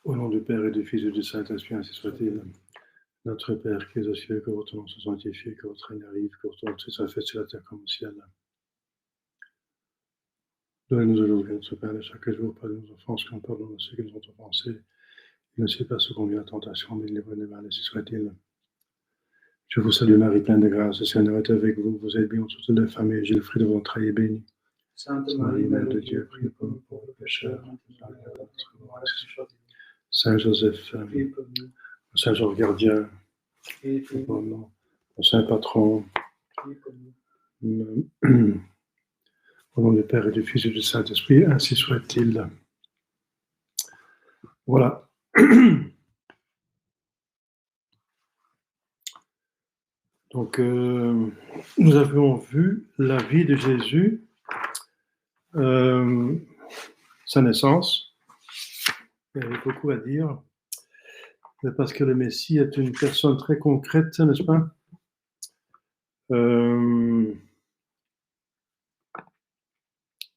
Au nom du Père et du Fils et du Saint-Esprit, ainsi soit-il. Notre Père qui es aux cieux, que votre nom soit sanctifié, que votre règne arrive, que votre volonté soit faite sur la terre comme au ciel. Donnez-nous aujourd'hui notre pain de chaque jour, pardonnez nos offenses, comme pardonnons à ceux qui nous ont offensés. Et ne laissez pas succomber à la tentation, mais livrez-nous du mal, ainsi soit-il. Je vous salue Marie, pleine de grâce, le Seigneur est avec vous. Vous êtes bénie entre toutes les femmes, et Jésus, le fruit de votre entrailles, est béni. Sainte Marie, Mère de Dieu, priez pour nous pauvres pauvres pécheurs, pécheurs, maintenant et à l'heure de notre mort. ainsi soit-il. Saint Joseph, Priez pour nous, Saint Georges Gardien, priez pour nous, Saint Patron, priez pour nous. au nom du Père et du Fils et du Saint-Esprit, ainsi soit-il. Voilà. Donc, nous avions vu la vie de Jésus, sa naissance. Il y avait beaucoup à dire, parce que le Messie est une personne très concrète, n'est-ce pas?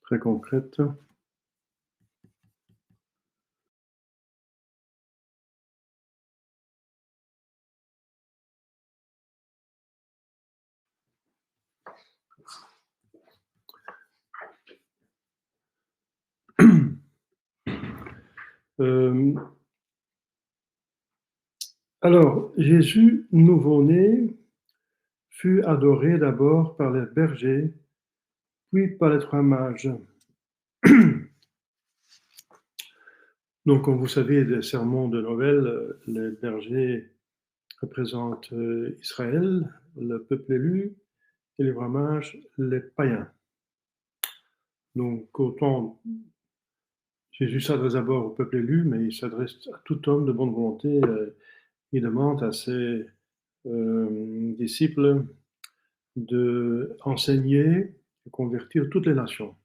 Très concrète. Alors, Jésus, nouveau-né, fut adoré d'abord par les bergers, puis par les 3 mages. Donc, comme vous savez, des sermons de Noël, les bergers représentent Israël, le peuple élu, et les 3 mages, les païens. Donc, autant Jésus s'adresse d'abord au peuple élu, mais il s'adresse à tout homme de bonne volonté. Il demande à ses disciples d'enseigner et convertir toutes les nations.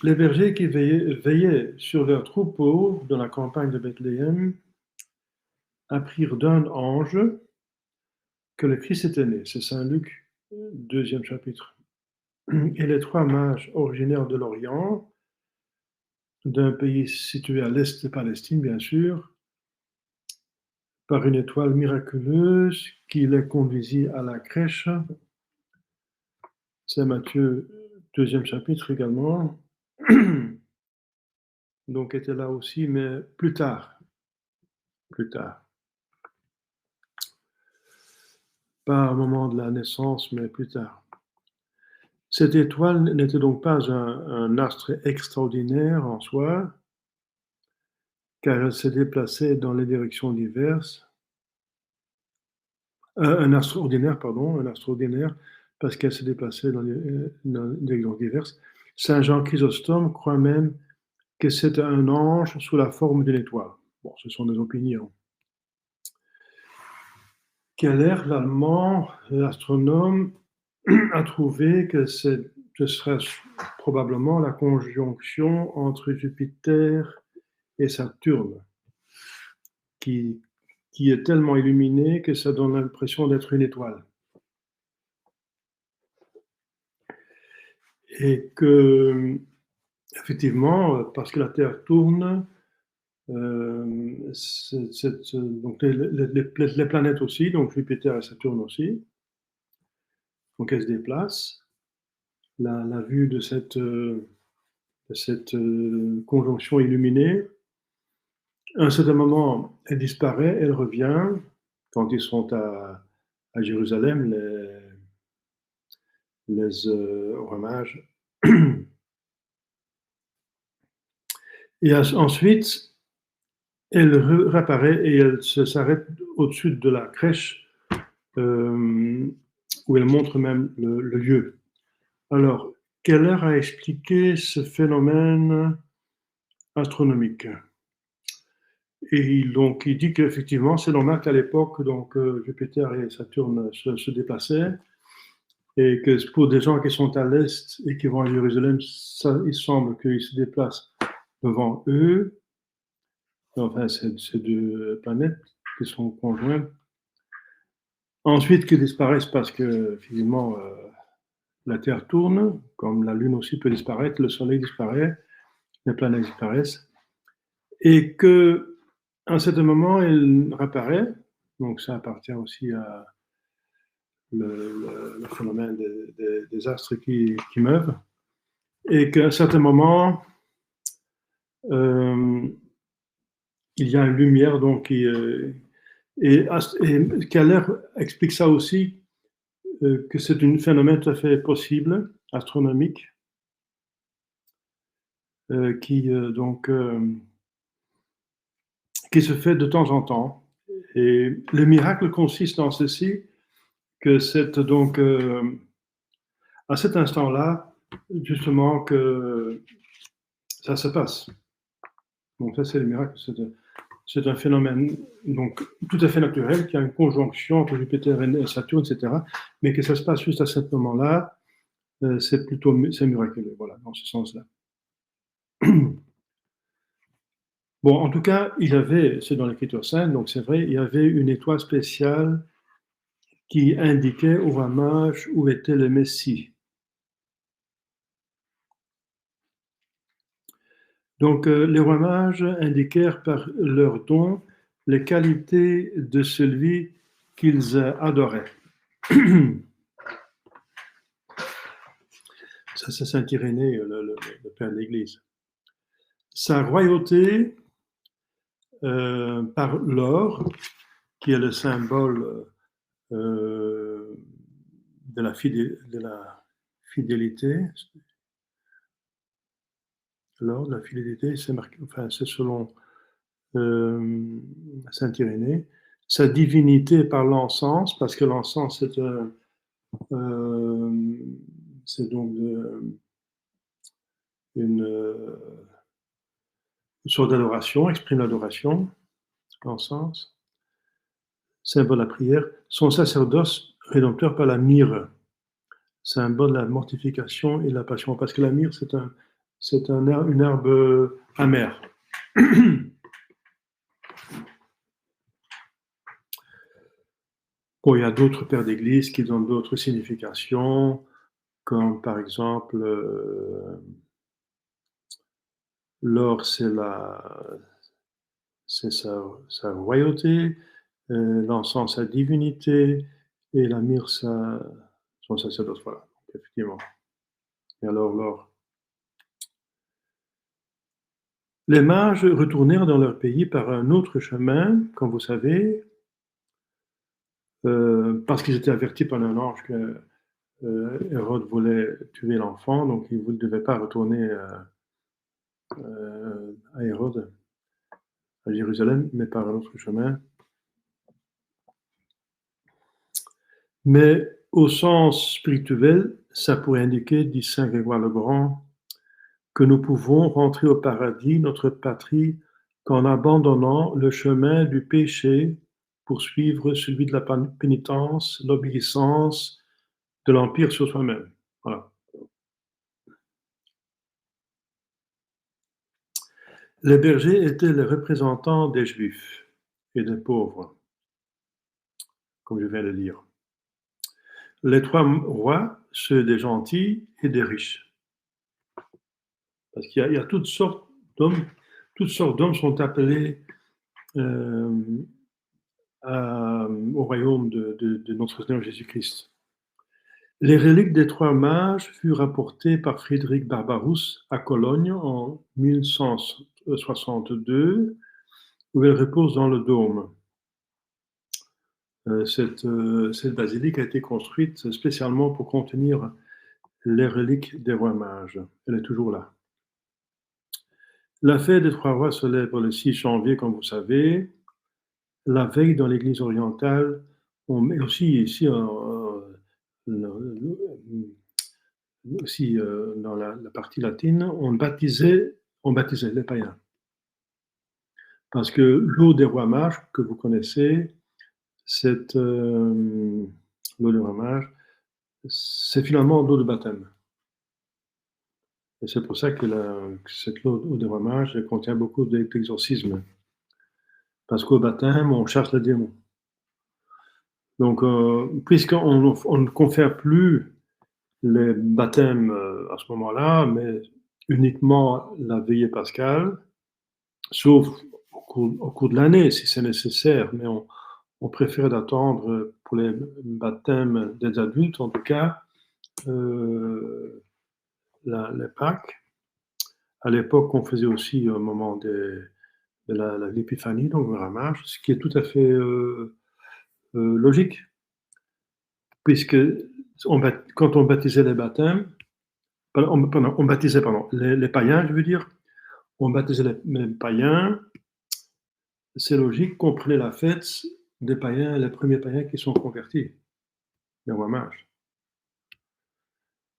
Les bergers qui veillaient sur leurs troupeaux dans la campagne de Bethléem apprirent d'un ange que le Christ était né. C'est Saint Luc, 2e chapitre. Et les 3 mages originaires de l'Orient, d'un pays situé à l'est de Palestine, bien sûr, par une étoile miraculeuse qui les conduisit à la crèche. C'est Matthieu, 2e chapitre également. Donc était là aussi, mais plus tard. Pas au moment de la naissance, mais plus tard. Cette étoile n'était donc pas un astre extraordinaire en soi, car elle se déplaçait dans les directions diverses. Un astre ordinaire, parce qu'elle se déplaçait dans les directions diverses. Saint Jean Chrysostome croit même que c'est un ange sous la forme d'une étoile. Bon, ce sont des opinions. Keller, l'Allemand, l'astronome, a trouvé que ce serait probablement la conjonction entre Jupiter et Saturne, qui est tellement illuminée que ça donne l'impression d'être une étoile. Et que, effectivement, parce que la Terre tourne, donc les planètes aussi, donc Jupiter et Saturne aussi, donc elles se déplacent. La vue de cette conjonction illuminée, à un certain moment, elle disparaît, elle revient, quand ils sont à Jérusalem, les rois mages. Et ensuite, elle réapparaît et elle s'arrête au-dessus de la crèche, où elle montre même le lieu. Alors, Keller a expliqué ce phénomène astronomique. Et donc, il dit qu'effectivement, c'est normal qu'à l'époque, donc, Jupiter et Saturne se déplaçaient, et que pour des gens qui sont à l'est et qui vont à Jérusalem, il semble qu'ils se déplacent devant eux. Enfin, ces 2 planètes qui sont conjointes. Ensuite, qu'ils disparaissent parce que, finalement, la Terre tourne, comme la Lune aussi peut disparaître, le Soleil disparaît, les planètes disparaissent. et qu'à un certain moment, elle réapparaît. Donc ça appartient aussi à le phénomène des astres qui meuvent, et qu'à un certain moment, il y a une lumière donc et Keller explique ça aussi, que c'est un phénomène tout à fait possible, astronomique, qui se fait de temps en temps. Et le miracle consiste en ceci, que c'est donc à cet instant-là, justement, que ça se passe. Donc ça, c'est le miracle. C'est un phénomène donc tout à fait naturel, qui a une conjonction entre Jupiter et Saturne, etc. Mais que ça se passe juste à ce moment-là, c'est miraculeux, voilà, dans ce sens-là. Bon, en tout cas, c'est dans l'Écriture sainte, donc c'est vrai, il y avait une étoile spéciale qui indiquait aux rois mages où était le Messie. Donc, les rois mages indiquèrent par leurs dons les qualités de celui qu'ils adoraient. Ça, c'est Saint Irénée, le père de l'Église. Sa royauté, par l'or, qui est le symbole de la fidélité. L'or de la fidélité, c'est selon Saint Irénée. Sa divinité par l'encens, parce que l'encens, c'est donc une sorte d'adoration, exprime l'adoration, l'encens. Symbole de la prière. Son sacerdoce rédempteur par la myrrhe, symbole de la mortification et de la passion, parce que la myrrhe, c'est une herbe amère. Bon, il y a d'autres pères d'église qui donnent d'autres significations, comme par exemple, l'or, c'est sa royauté, l'encens, sa divinité, et la myrrhe, son sacerdoce. Voilà, donc, effectivement. Et alors, l'or. Les mages retournèrent dans leur pays par un autre chemin, comme vous savez, parce qu'ils étaient avertis par un ange que Hérode voulait tuer l'enfant, donc il ne devait pas retourner à Hérode, à Jérusalem, mais par un autre chemin. Mais au sens spirituel, ça pourrait indiquer, dit saint Grégoire le Grand, que nous pouvons rentrer au paradis, notre patrie, qu'en abandonnant le chemin du péché pour suivre celui de la pénitence, l'obéissance, de l'empire sur soi-même. Voilà. Les bergers étaient les représentants des Juifs et des pauvres, comme je viens de dire. Les trois rois, ceux des gentils et des riches. Parce qu'il y a toutes sortes d'hommes. Toutes sortes d'hommes sont appelés au royaume de notre Seigneur Jésus-Christ. Les reliques des trois mages furent rapportées par Frédéric Barbarousse à Cologne en 1162, où elles reposent dans le dôme. Cette basilique a été construite spécialement pour contenir les reliques des rois mages. Elle est toujours là. La fête des trois rois se célèbre le 6 janvier, comme vous savez. La veille, dans l'église orientale, mais aussi ici, aussi dans la partie latine, on baptisait les païens. Parce que l'eau des rois mages, que vous connaissez, l'eau des rois mages, c'est finalement l'eau de baptême. Et c'est pour ça que cette eau des rois mages contient beaucoup d'exorcismes. Parce qu'au baptême, on chasse les démons. Donc, puisqu'on ne confère plus les baptêmes à ce moment-là, mais uniquement la veillée pascale, sauf au cours de l'année, si c'est nécessaire, mais on préfère d'attendre pour les baptêmes des adultes, en tout cas, les Pâques. À l'époque, on faisait aussi au moment de l'épiphanie, donc le ramage, ce qui est tout à fait logique, puisque quand on baptisait les baptêmes, on baptisait les païens, je veux dire, on baptisait les païens, c'est logique qu'on prenait la fête des païens, les premiers païens qui sont convertis, les rois mages.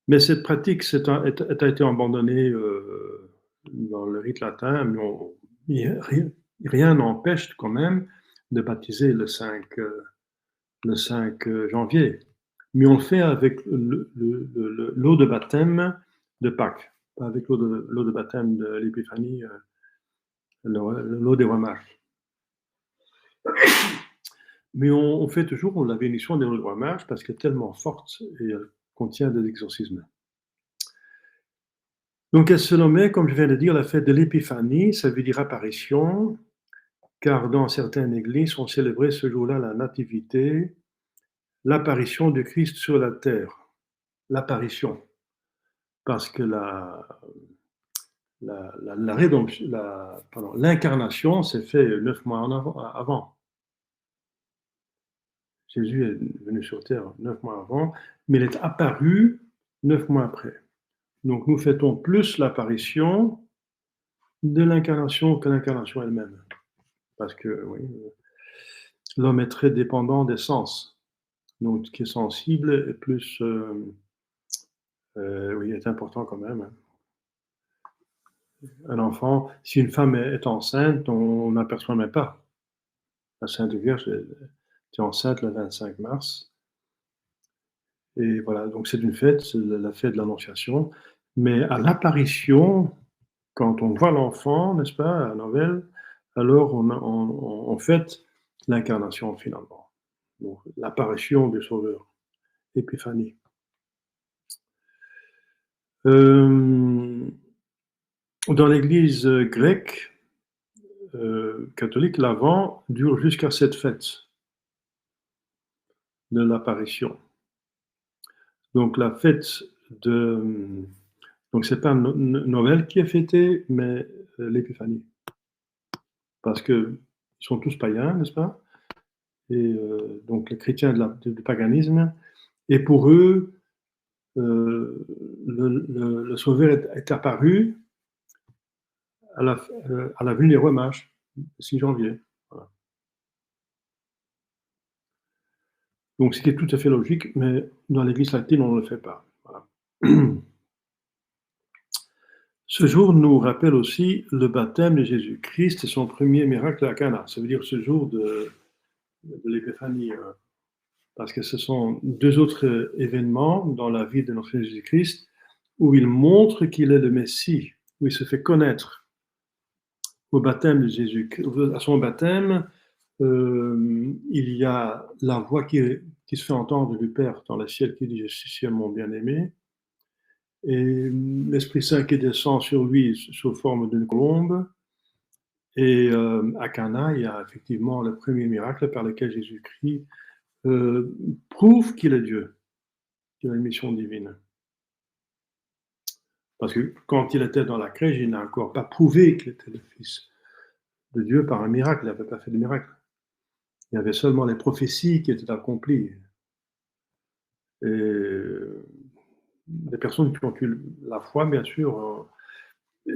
Mais cette pratique a été abandonnée dans le rite latin, mais rien n'empêche quand même de baptiser le 5 janvier. Mais on le fait avec l'eau de baptême de Pâques, pas avec l'eau de baptême de l'Épiphanie, l'eau des rois mages. Mais on fait toujours la bénédiction des rois mages parce qu'elle est tellement forte et contient des exorcismes. Donc elle se nommait, comme je viens de dire, la fête de l'Épiphanie, ça veut dire apparition, car dans certaines églises, on célébrait ce jour-là la nativité, l'apparition du Christ sur la terre. L'apparition. Parce que l'incarnation s'est fait 9 mois avant. Jésus est venu sur terre 9 mois avant, mais il est apparu 9 mois après. Donc nous fêtons plus l'apparition de l'incarnation que l'incarnation elle-même. Parce que oui, l'homme est très dépendant des sens. Donc ce qui est sensible est plus oui, est important quand même. Un enfant, si une femme est enceinte, on n'aperçoit même pas. La Sainte Vierge était enceinte le 25 mars. Et voilà, donc c'est une fête, c'est la fête de l'Annonciation. Mais à l'apparition, quand on voit l'enfant, n'est-ce pas, à Noël, alors on fête l'incarnation finalement. Donc, l'apparition du Sauveur, Épiphanie. Dans l'Église grecque catholique, l'Avent dure jusqu'à cette fête de l'apparition. Donc la fête donc c'est pas Noël qui est fêté, mais l'Épiphanie. Parce qu'ils sont tous païens, n'est-ce pas? Et donc les chrétiens du paganisme. Et pour eux, le Sauveur est apparu à la venue des rois mages, le 6 janvier. Voilà. Donc, ce qui est tout à fait logique, mais dans l'Église latine, on ne le fait pas. Voilà. Ce jour nous rappelle aussi le baptême de Jésus-Christ et son premier miracle à Cana. Ça veut dire ce jour de l'Épiphanie, parce que ce sont deux autres événements dans la vie de notre Jésus-Christ où il montre qu'il est le Messie, où il se fait connaître au baptême de Jésus. À son baptême, il y a la voix qui se fait entendre du Père dans le ciel qui dit « Je suis mon bien-aimé ». Et l'Esprit Saint qui descend sur lui sous forme d'une colombe. Et à Cana, il y a effectivement le premier miracle par lequel Jésus-Christ prouve qu'il est Dieu, qu'il a une mission divine. Parce que quand il était dans la crèche, il n'a encore pas prouvé qu'il était le Fils de Dieu par un miracle, il n'avait pas fait de miracle. Il y avait seulement les prophéties qui étaient accomplies. Et les personnes qui ont eu la foi, bien sûr,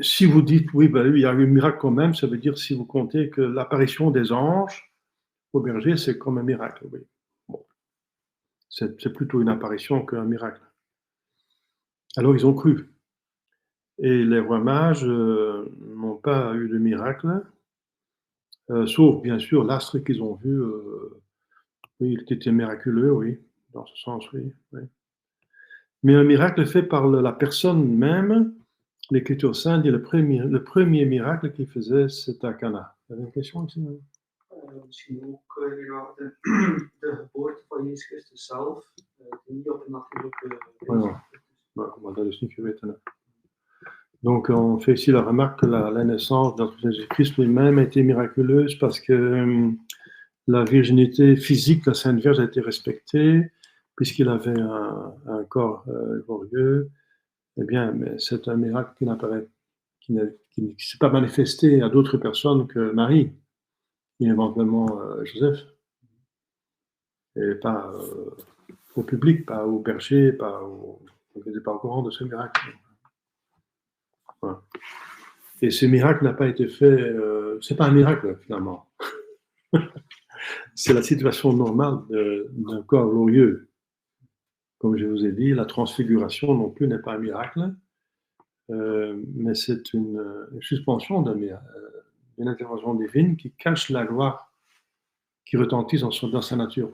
si vous dites, oui, ben, il y a eu un miracle quand même, ça veut dire si vous comptez que l'apparition des anges au berger, c'est comme un miracle. Oui. Bon. C'est plutôt une apparition qu'un miracle. Alors ils ont cru. Et les rois mages n'ont pas eu de miracle, sauf bien sûr l'astre qu'ils ont vu. Oui, il était miraculeux, oui, dans ce sens, oui. Oui. Mais un miracle fait par la personne même, l'Écriture sainte dit le premier miracle qu'il faisait, c'était à Cana. Vous avez une question ici? Misschien ook inderdaad de geboorte van Jezus Christus zelf, die niet op een natuurlijke wijze. Maar dat is niet geweten. Donc, on fait ici la remarque que la naissance de notre Jésus-Christ lui-même a été miraculeuse parce que la virginité physique de la Sainte Vierge a été respectée, puisqu'il avait un corps glorieux. Eh bien, mais c'est un miracle qui ne s'est pas manifesté à d'autres personnes que Marie, et éventuellement Joseph, et pas au public, pas au berger, on n'était pas au courant de ce miracle. Voilà. Et ce miracle n'a pas été fait, c'est pas un miracle finalement, c'est la situation normale d'un corps glorieux. Comme je vous ai dit, la transfiguration non plus n'est pas un miracle, mais c'est une suspension d'une intervention divine qui cache la gloire qui retentit dans sa nature.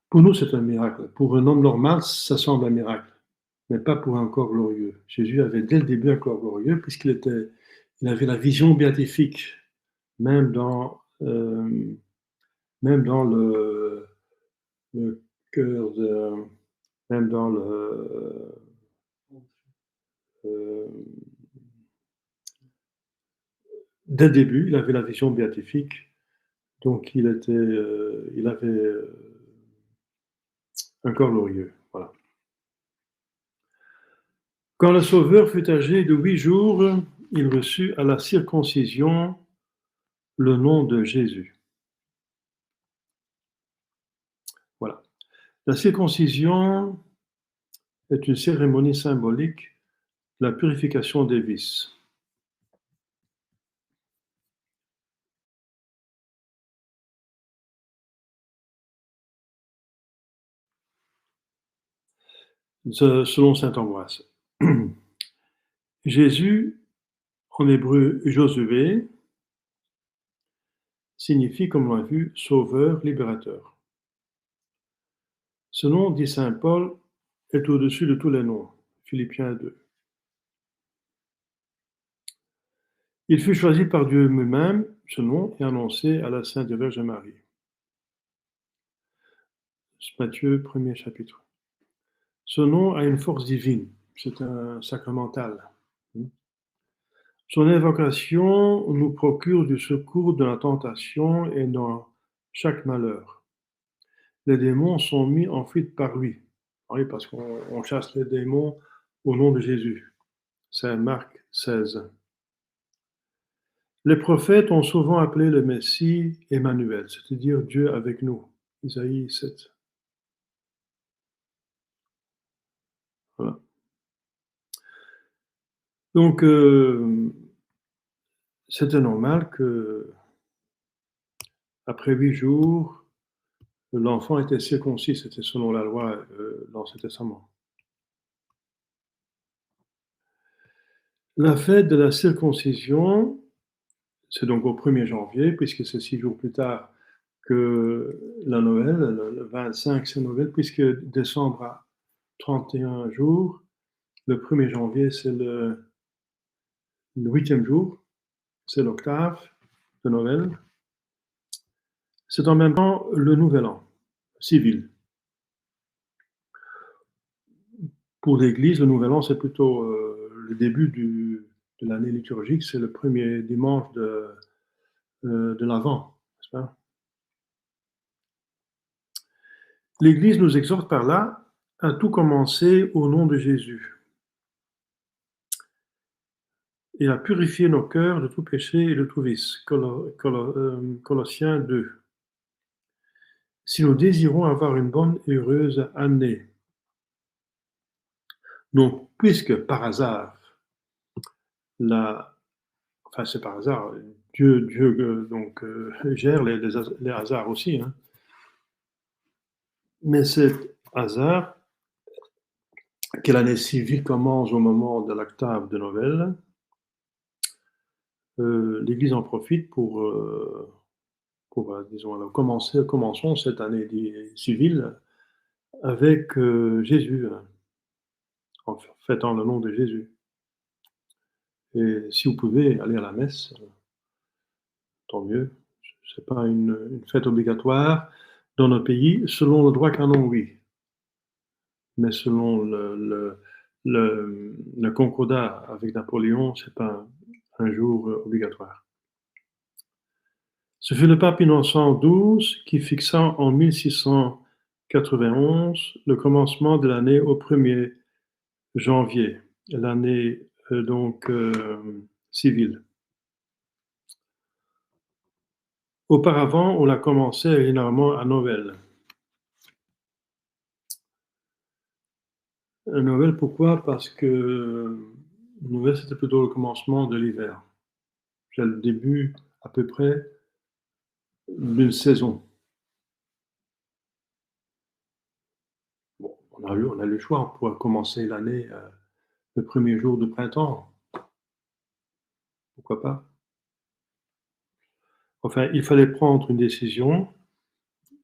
Pour nous, c'est un miracle. Pour un homme normal, ça semble un miracle, mais pas pour un corps glorieux. Jésus avait dès le début un corps glorieux, il avait la vision béatifique, même dans, même dans le cœur même dans euh, dès le début, il avait la vision béatifique, donc il avait un corps glorieux. Voilà. Quand le Sauveur fut âgé de 8 jours, il reçut à la circoncision le nom de Jésus. Voilà. La circoncision est une cérémonie symbolique de la purification des vices. Selon saint Ambroise. Jésus, en hébreu Josué, signifie, comme on l'a vu, sauveur, libérateur. Ce nom, dit saint Paul, est au-dessus de tous les noms. Philippiens 2. Il fut choisi par Dieu lui-même, ce nom, et annoncé à la Sainte Vierge Marie. Matthieu, 1er chapitre. Ce nom a une force divine, c'est un sacramental. Son invocation nous procure du secours dans la tentation et dans chaque malheur. Les démons sont mis en fuite par lui. Oui, parce qu'on chasse les démons au nom de Jésus. C'est Marc 16. Les prophètes ont souvent appelé le Messie Emmanuel, c'est-à-dire Dieu avec nous. Isaïe 7. Voilà. Donc, c'était normal que, après 8 jours, l'enfant était circoncis, c'était selon la loi de l'Ancien Testament. La fête de la circoncision, c'est donc au 1er janvier, puisque c'est 6 jours plus tard que la Noël, le 25 c'est Noël, puisque décembre a 31 jours, le 1er janvier c'est le 8e jour, c'est l'octave de Noël. C'est en même temps le Nouvel An civil. Pour l'Église, le Nouvel An, c'est plutôt le début de l'année liturgique, c'est le premier dimanche de l'Avent, n'est-ce pas? L'Église nous exhorte par là à tout commencer au nom de Jésus et à purifier nos cœurs de tout péché et de tout vice. Colossiens 2. Si nous désirons avoir une bonne et heureuse année. Donc, puisque par hasard, c'est par hasard, Dieu gère les hasards aussi, hein. Mais cet hasard, que l'année civile commence au moment de l'octave de Noël, l'Église en profite pour disons, commençons cette année civile avec Jésus, hein, en fêtant le nom de Jésus. Et si vous pouvez aller à la messe, tant mieux. Ce n'est pas une fête obligatoire dans nos pays, selon le droit canon, oui. Mais selon le concordat avec Napoléon, c'est pas un jour obligatoire. Ce fut le pape Innocent XII qui fixa en 1691 le commencement de l'année au 1er janvier, l'année civile. Auparavant, on l'a commencé généralement à Noël. Noël, pourquoi? Parce que Noël, c'était plutôt le commencement de l'hiver. C'est le début, à peu près, d'une saison. Bon, on a le choix, on pourrait commencer l'année le premier jour de printemps. Pourquoi pas? Enfin, il fallait prendre une décision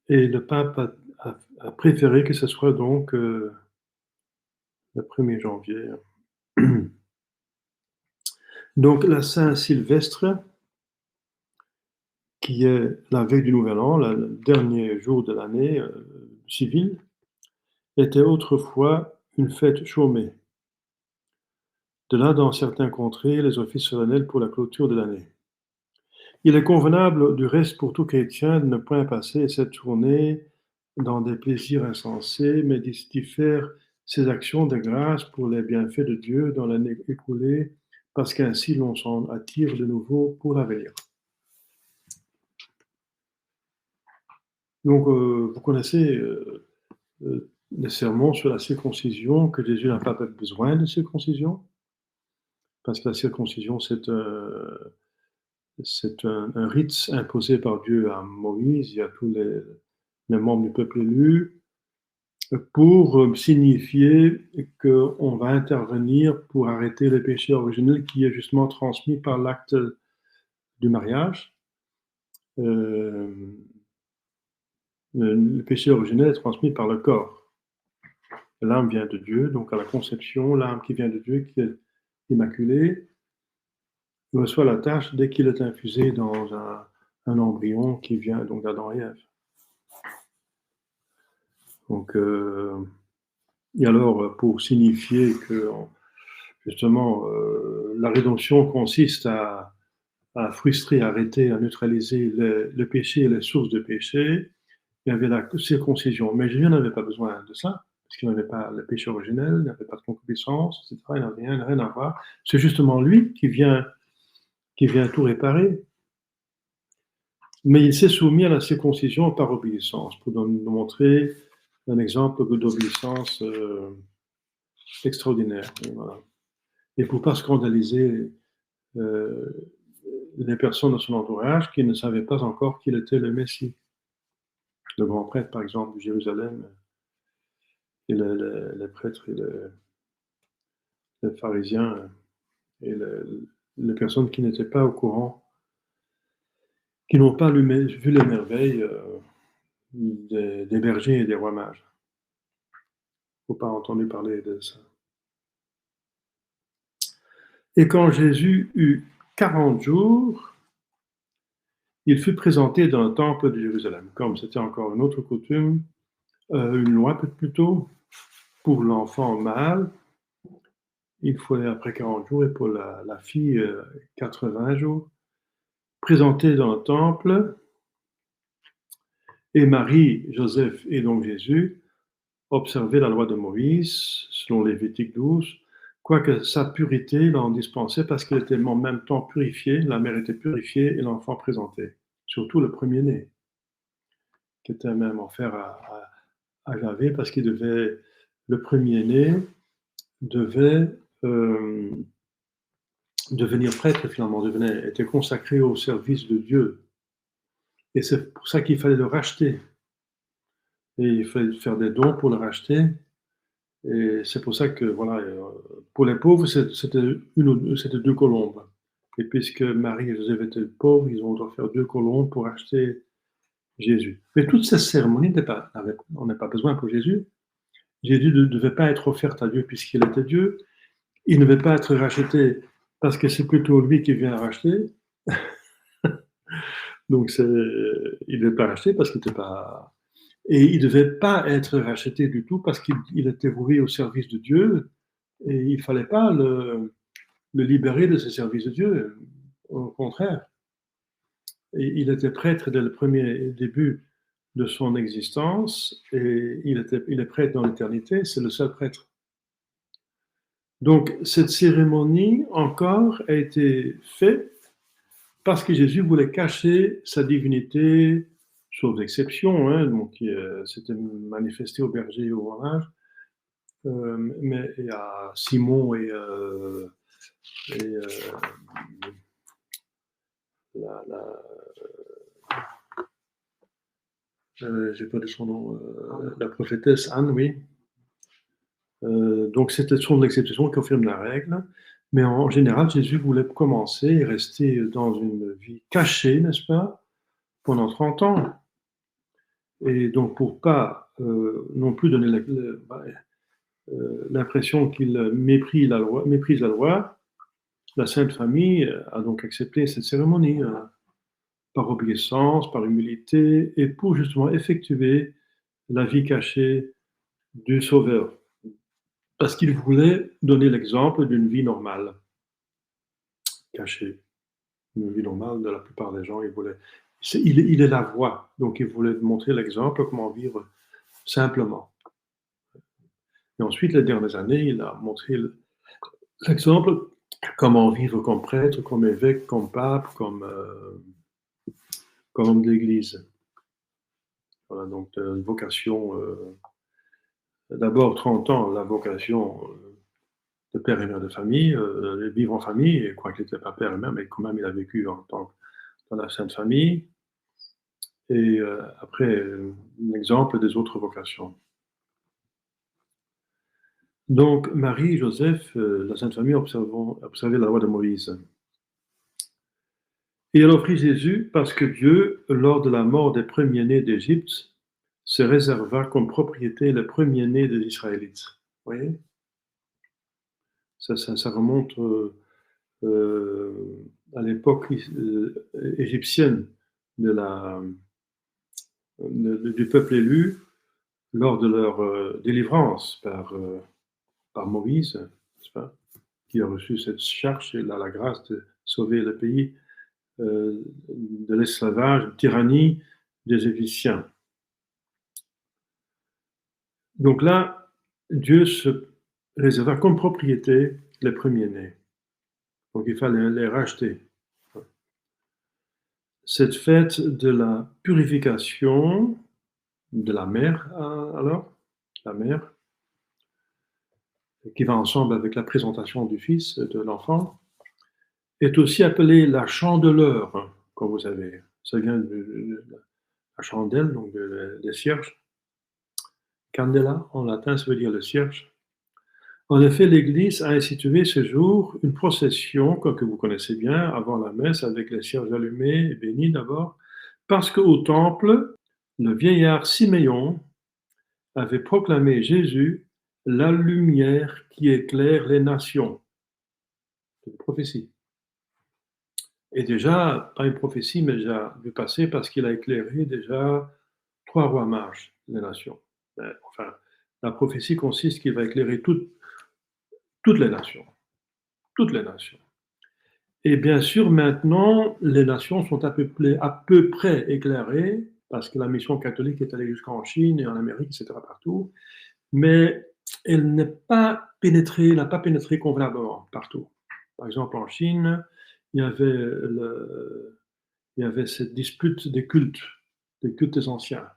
et le pape a préféré que ce soit donc le 1er janvier. Donc la Saint-Sylvestre, qui est la veille du Nouvel An, le dernier jour de l'année civile, était autrefois une fête chômée. De là, dans certains contrées, les offices solennels pour la clôture de l'année. Il est convenable, du reste, pour tout chrétien de ne point passer cette journée dans des plaisirs insensés, mais d'y faire ses actions de grâce pour les bienfaits de Dieu dans l'année écoulée, parce qu'ainsi l'on s'en attire de nouveau pour l'avenir. Donc, vous connaissez les sermons sur la circoncision, que Jésus n'a pas besoin de circoncision, parce que la circoncision, c'est un rite imposé par Dieu à Moïse et à tous les membres du peuple élu, pour signifier qu'on va intervenir pour arrêter le péché originel qui est justement transmis par l'acte du mariage. Le péché originel est transmis par le corps. L'âme vient de Dieu, donc à la conception, l'âme qui vient de Dieu, qui est immaculée, reçoit la tâche dès qu'il est infusé dans un embryon qui vient donc d'Adam et Ève. Donc, et alors, pour signifier que justement la rédemption consiste à frustrer, à arrêter, à neutraliser le péché et les sources de péché, il y avait la circoncision. Mais Jésus n'avait pas besoin de ça, parce qu'il n'avait pas le péché originel, il n'avait pas de concupiscence, etc. Il n'avait rien à voir. C'est justement lui qui vient tout réparer. Mais il s'est soumis à la circoncision par obéissance, pour nous montrer un exemple d'obéissance extraordinaire. Et, voilà. Et pour ne pas scandaliser les personnes de son entourage qui ne savaient pas encore qu'il était le Messie. Le grand prêtre, par exemple, de Jérusalem, et les prêtres et les pharisiens, et les personnes qui n'étaient pas au courant, qui n'ont pas vu les merveilles des bergers et des rois mages. Il ne faut pas entendu parler de ça. Et quand Jésus eut 40 jours, il fut présenté dans le temple de Jérusalem, comme c'était encore une autre coutume, une loi plutôt, pour l'enfant mâle, il fallait après 40 jours, et pour la fille, 80 jours, présenté dans le temple, et Marie, Joseph et donc Jésus observaient la loi de Moïse, selon Lévitique 12, quoique sa pureté l'en dispensait parce qu'il était en même temps purifié, la mère était purifiée et l'enfant présenté. Surtout le premier-né, qui était même offert à Javé, parce qu'il devait, le premier-né devait devenir prêtre finalement, était consacré au service de Dieu. Et c'est pour ça qu'il fallait le racheter. Et il fallait faire des dons pour le racheter. Et c'est pour ça que, voilà, pour les pauvres, c'était 2 colombes. Et puisque Marie et Joseph étaient pauvres, ils ont dû faire 2 colombes pour acheter Jésus. Mais toutes ces cérémonies, on n'a pas besoin pour Jésus. Jésus ne devait pas être offert à Dieu puisqu'il était Dieu. Il ne devait pas être racheté parce que c'est plutôt lui qui vient racheter. Donc, il ne devait pas racheter parce qu'il n'était pas... Et il ne devait pas être racheté du tout parce qu'il était voué au service de Dieu. Et il ne fallait pas le libérer de ce service de Dieu. Au contraire. Et il était prêtre dès le premier début de son existence et il est prêtre dans l'éternité, c'est le seul prêtre. Donc cette cérémonie encore a été faite parce que Jésus voulait cacher sa divinité, sauf exception, hein, donc s'était manifesté au berger et au renard, mais et à Simon et j'ai pas de son nom, la prophétesse Anne, oui. Donc c'était son l'exception qui confirme la règle, mais en général, Jésus voulait commencer et rester dans une vie cachée, n'est-ce pas, pendant 30 ans. Et donc pour pas non plus donner l'impression qu'il méprise la loi, la Sainte Famille a donc accepté cette cérémonie par obéissance, par humilité, et pour justement effectuer la vie cachée du Sauveur. Parce qu'il voulait donner l'exemple d'une vie normale, cachée. Une vie normale de la plupart des gens. Il est la voie, donc il voulait montrer l'exemple, comment vivre simplement. Et ensuite, les dernières années, il a montré l'exemple, comment vivre comme prêtre, comme évêque, comme pape, comme homme de l'Église. Voilà, donc une vocation, d'abord 30 ans, la vocation de père et mère de famille, vivre en famille, et quoi qu'il n'était pas père et mère, mais quand même il a vécu dans la Sainte Famille, et après, l'exemple des autres vocations. Donc, Marie, Joseph, la Sainte Famille observaient la loi de Moïse. Et elle offrit Jésus parce que Dieu, lors de la mort des premiers-nés d'Égypte, se réserva comme propriété les premiers-nés des Israélites. Vous voyez? Ça remonte à l'époque égyptienne du peuple élu lors de leur délivrance par Moïse, n'est-ce pas, qui a reçu cette charge et la grâce de sauver le pays de l'esclavage, de la tyrannie des Égyptiens. Donc là, Dieu se réserva comme propriété les premiers-nés. Donc il fallait les racheter. Cette fête de la purification de la mère, alors, la mère, qui va ensemble avec la présentation du fils, de l'enfant, est aussi appelée la chandeleur, comme vous savez. Ça vient de la chandelle, donc des cierges. Candela, en latin, ça veut dire le cierge. En effet, l'Église a institué ce jour une procession, que vous connaissez bien, avant la messe, avec les cierges allumés et bénis d'abord, parce qu'au temple, le vieillard Siméon avait proclamé Jésus, la lumière qui éclaire les nations. C'est une prophétie. Et déjà, pas une prophétie, mais déjà vu passer, parce qu'il a éclairé déjà 3 rois mages des nations. Enfin, la prophétie consiste qu'il va éclairer toutes les nations. Toutes les nations. Et bien sûr, maintenant, les nations sont à peu près éclairées, parce que la mission catholique est allée jusqu'en Chine et en Amérique, etc., partout, mais elle n'a pas pénétré convenablement partout. Par exemple, en Chine, il y avait cette dispute des cultes des anciens.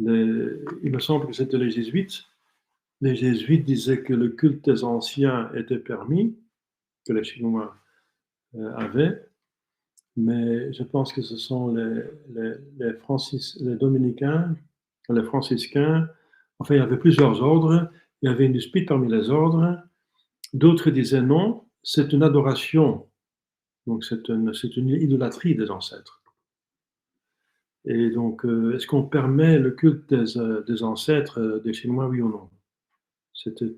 Il me semble que c'était les jésuites. Les jésuites disaient que le culte des anciens était permis, que les Chinois avaient, mais je pense que ce sont les dominicains, les franciscains, enfin il y avait plusieurs ordres, il y avait une dispute parmi les ordres, d'autres disaient non, c'est une adoration, donc c'est une idolâtrie des ancêtres. Et donc, est-ce qu'on permet le culte des ancêtres des Chinois, oui ou non? C'était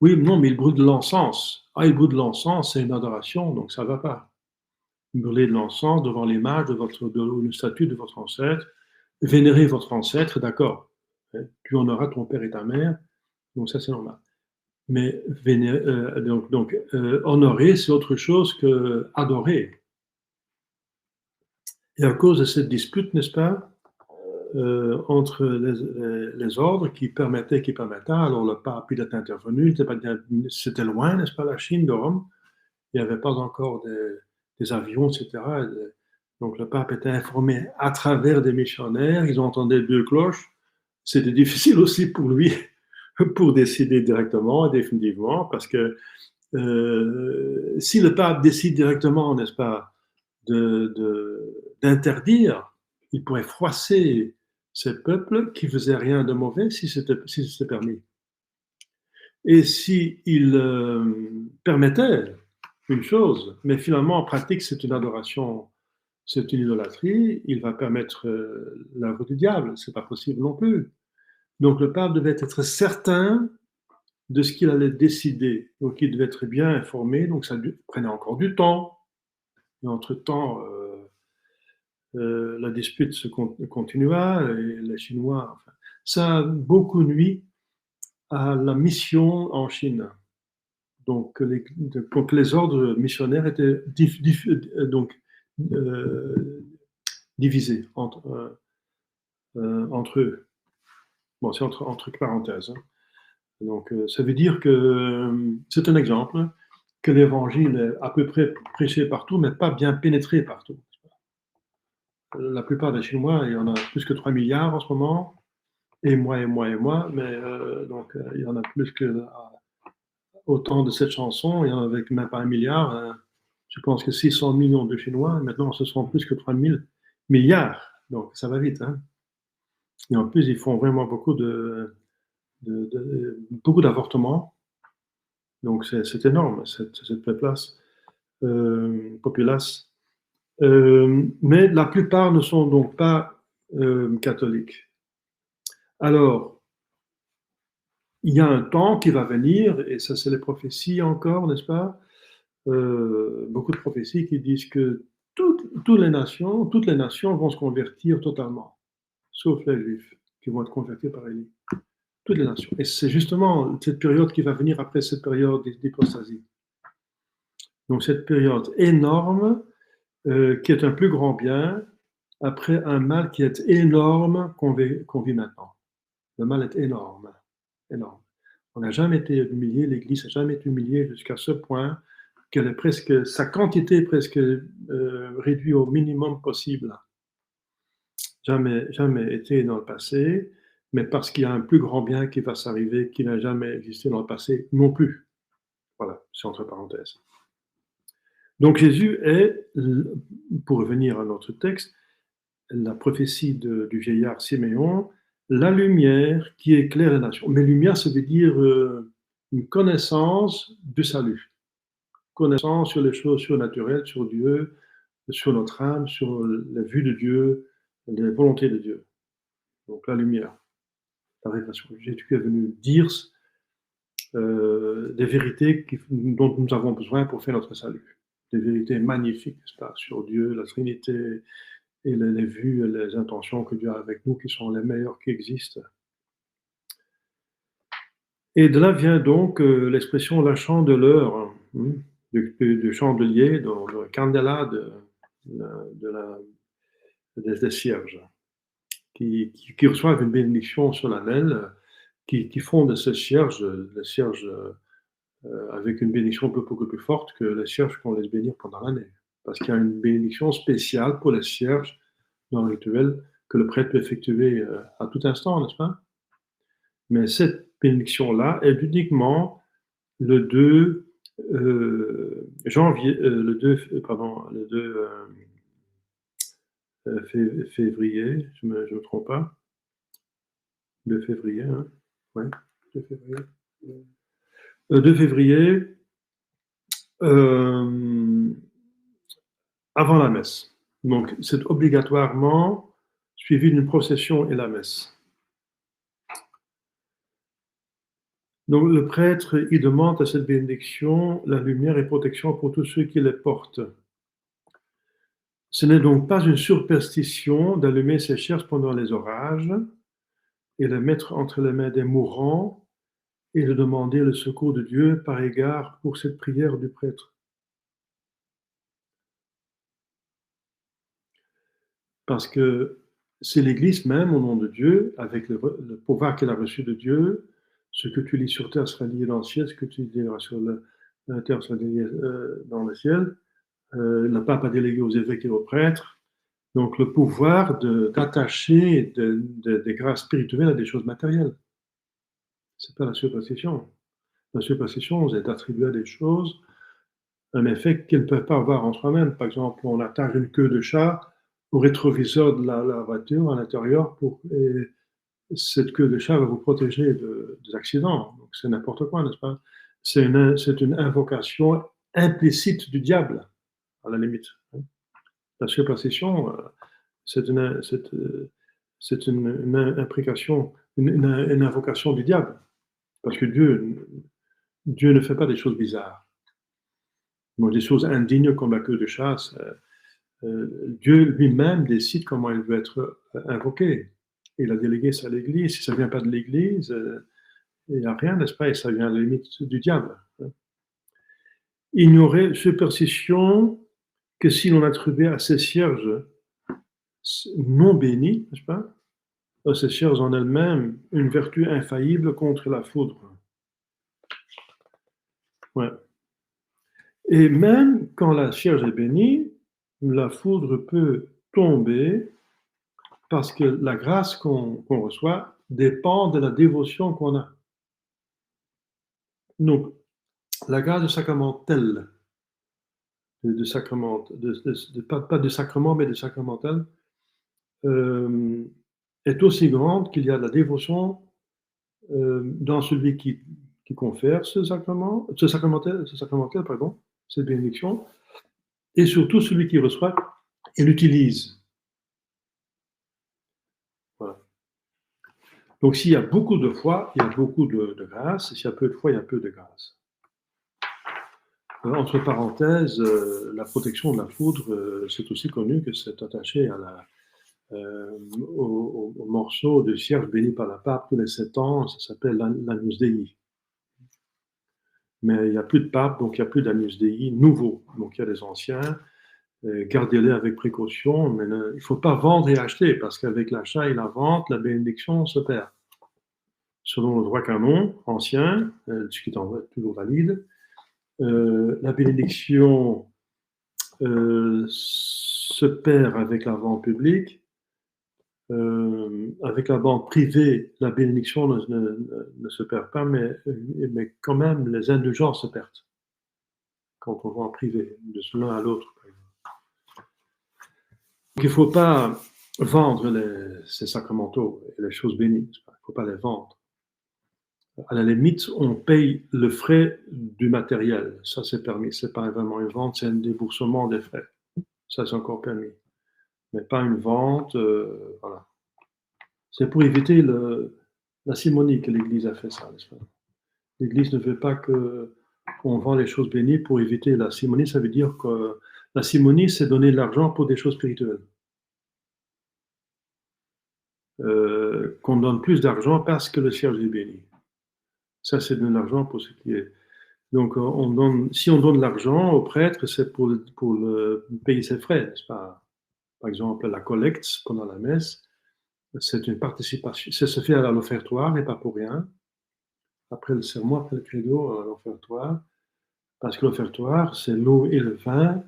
oui, non, mais ils brûlent de l'encens. Ah, ils brûlent de l'encens, c'est une adoration, donc ça ne va pas. Brûler de l'encens devant l'image de une statue de votre ancêtre, vénérer votre ancêtre, d'accord. Tu honoreras ton père et ta mère, Donc ça, c'est normal. Mais honorer, c'est autre chose que adorer. Et à cause de cette dispute, n'est-ce pas, entre les ordres qui permettaient, alors le pape il est intervenu, c'était loin, n'est-ce pas, la Chine de Rome, il n'y avait pas encore des avions, etc. Donc le pape était informé à travers des missionnaires, ils entendaient deux cloches, c'était difficile aussi pour lui pour décider directement, définitivement, parce que si le pape décide directement, n'est-ce pas, d'interdire, il pourrait froisser ce peuple qui faisait rien de mauvais si c'était permis. Et s'il permettait une chose, mais finalement en pratique c'est une adoration, c'est une idolâtrie, il va permettre l'œuvre du diable, c'est pas possible non plus. Donc le pape devait être certain de ce qu'il allait décider, donc il devait être bien informé, donc ça prenait encore du temps. Et entre-temps, la dispute se continua et les Chinois, enfin, ça a beaucoup nuit à la mission en Chine. Donc les ordres missionnaires étaient divisés entre eux. Bon, c'est entre parenthèses. Hein. Donc ça veut dire que c'est un exemple que l'évangile est à peu près prêché partout, mais pas bien pénétré partout. La plupart des Chinois, il y en a plus que 3 milliards en ce moment, et moi, mais il y en a plus que autant de cette chanson, il y en avait même pas 1 milliard. Je pense que 600 millions de Chinois, maintenant ce sont plus que 3 000 milliards. Donc ça va vite. Hein. Et en plus, ils font vraiment beaucoup d'avortements. Donc c'est énorme, cette populace. Mais la plupart ne sont donc pas catholiques. Alors, il y a un temps qui va venir, et ça c'est les prophéties encore, n'est-ce pas? Beaucoup de prophéties qui disent que toutes les nations vont se convertir totalement, sauf les Juifs, qui vont être convertis par Élie. Toutes les nations. Et c'est justement cette période qui va venir après cette période d'apostasie. Donc cette période énorme, qui est un plus grand bien, après un mal qui est énorme qu'on vit maintenant. Le mal est énorme, énorme. On n'a jamais été humilié, l'Église n'a jamais été humiliée jusqu'à ce point qu'elle est presque, sa quantité est presque réduite au minimum possible. Jamais été dans le passé, mais parce qu'il y a un plus grand bien qui va s'arriver, qui n'a jamais existé dans le passé non plus. Voilà, c'est entre parenthèses. Donc Jésus est, pour revenir à notre texte, la prophétie du vieillard Siméon, la lumière qui éclaire les nations. Mais lumière, ça veut dire une connaissance du salut. Connaissance sur les choses surnaturelles, sur Dieu, sur notre âme, sur la vue de Dieu, les volontés de Dieu. Donc la lumière, la révélation. Jésus est venu dire des vérités dont nous avons besoin pour faire notre salut. Des vérités magnifiques, n'est-ce pas, sur Dieu, la Trinité, et les vues et les intentions que Dieu a avec nous qui sont les meilleures qui existent. Et de là vient donc l'expression la chandeleur, du chandelier, le candela des cierges, qui reçoivent une bénédiction solennelle, qui font de ces cierges, les cierges avec une bénédiction beaucoup plus forte que les cierges qu'on laisse bénir pendant l'année. Parce qu'il y a une bénédiction spéciale pour les cierges dans le rituel que le prêtre peut effectuer à tout instant, n'est-ce pas? Mais cette bénédiction-là est uniquement le 2 février, je me trompe pas. 2 février, hein? Ouais, 2 février. 2 février, avant la messe. Donc, c'est obligatoirement suivi d'une procession et la messe. Donc, le prêtre, il demande à cette bénédiction la lumière et protection pour tous ceux qui les portent. Ce n'est donc pas une superstition d'allumer ces cierges pendant les orages et les mettre entre les mains des mourants et de demander le secours de Dieu par égard pour cette prière du prêtre. Parce que c'est l'Église même, au nom de Dieu, avec le pouvoir qu'elle a reçu de Dieu, ce que tu lis sur terre sera lié dans le ciel, ce que tu diras sur la terre sera lié dans le ciel. Le pape a délégué aux évêques et aux prêtres, donc le pouvoir d'attacher des grâces spirituelles à des choses matérielles. C'est pas la superstition. La superstition, c'est d'attribuer à des choses un effet qu'elles ne peuvent pas avoir en soi-même. Par exemple, on attache une queue de chat au rétroviseur de la voiture à l'intérieur et cette queue de chat va vous protéger des accidents. Donc c'est n'importe quoi, n'est-ce pas? C'est une invocation implicite du diable, à la limite. La superstition, c'est une imprécation, une invocation du diable. Parce que Dieu ne fait pas des choses bizarres. Donc des choses indignes comme la queue de chat, Dieu lui-même décide comment il veut être invoqué. Il a délégué ça à l'Église. Si ça ne vient pas de l'Église, il n'y a rien, n'est-ce pas? Et ça vient à la limite du diable. Il n'y aurait superstition que si l'on attribuait à ces cierges non bénis, n'est-ce pas? À ces cierges en elles-mêmes une vertu infaillible contre la foudre. Ouais. Et même quand la cierge est bénie, la foudre peut tomber parce que la grâce qu'on reçoit dépend de la dévotion qu'on a. Donc, la grâce sacramentelle, pas de sacrement, mais de sacramentel, est aussi grande qu'il y a de la dévotion dans celui qui confère ce sacramentel, cette bénédiction, et surtout celui qui reçoit et l'utilise. Voilà. Donc, s'il y a beaucoup de foi, il y a beaucoup de grâce. S'il y a peu de foi, il y a peu de grâce. Entre parenthèses, la protection de la foudre, c'est aussi connu que c'est attaché au morceau de cierge béni par la pape tous les 7 ans. Ça s'appelle l'Agnus Dei. Mais il n'y a plus de pape, donc il n'y a plus d'Agnus Dei nouveau. Donc il y a des anciens. Gardez-les avec précaution, mais il ne faut pas vendre et acheter, parce qu'avec l'achat et la vente, la bénédiction se perd. Selon le droit canon ancien, ce qui est toujours valide, la bénédiction se perd avec la vente publique. Avec la vente privée, la bénédiction ne se perd pas, mais quand même, les indulgences se perdent quand on vend en privé, de l'un à l'autre. Donc, il ne faut pas vendre ces sacramentaux et les choses bénies. Il ne faut pas les vendre. À la limite, on paye le frais du matériel. Ça, c'est permis. Ce n'est pas vraiment une vente, c'est un déboursement des frais. Ça, c'est encore permis. Mais pas une vente. Voilà. C'est pour éviter la simonie que l'Église a fait ça, n'est-ce pas? L'Église ne veut pas qu'on vend les choses bénies pour éviter la simonie. Ça veut dire que la simonie, c'est donner de l'argent pour des choses spirituelles. Qu'on donne plus d'argent parce que le cierge est béni. Ça, c'est donner de l'argent pour ce qui est. Donc, si on donne de l'argent au prêtre, c'est pour payer ses frais, n'est-ce pas? Par exemple, la collecte pendant la messe, c'est une participation. Ça se fait à l'offertoire et pas pour rien. Après le sermon, après le credo, à l'offertoire. Parce que l'offertoire, c'est l'eau et le vin.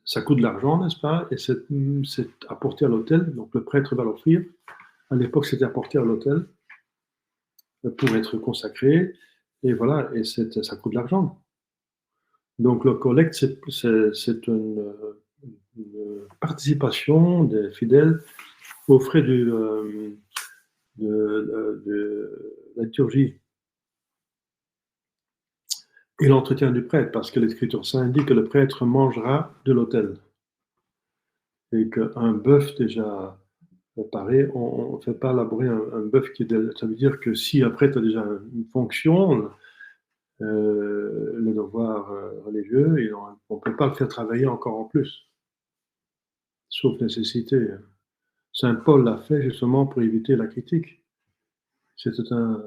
Ça coûte de l'argent, n'est-ce pas? Et c'est apporté à l'autel. Donc, le prêtre va l'offrir. À l'époque, c'était apporté à l'autel pour être consacré. Et voilà, et ça coûte de l'argent. Donc, le collecte, c'est une participation des fidèles aux frais de la liturgie et l'entretien du prêtre, parce que l'Écriture sainte indique que le prêtre mangera de l'autel et qu'un bœuf déjà préparé, on ne fait pas labourer un bœuf qui est. Ça veut dire que si un prêtre a déjà une fonction, le devoir religieux, et on ne peut pas le faire travailler encore en plus, sauf nécessité. Saint Paul l'a fait justement pour éviter la critique. C'était un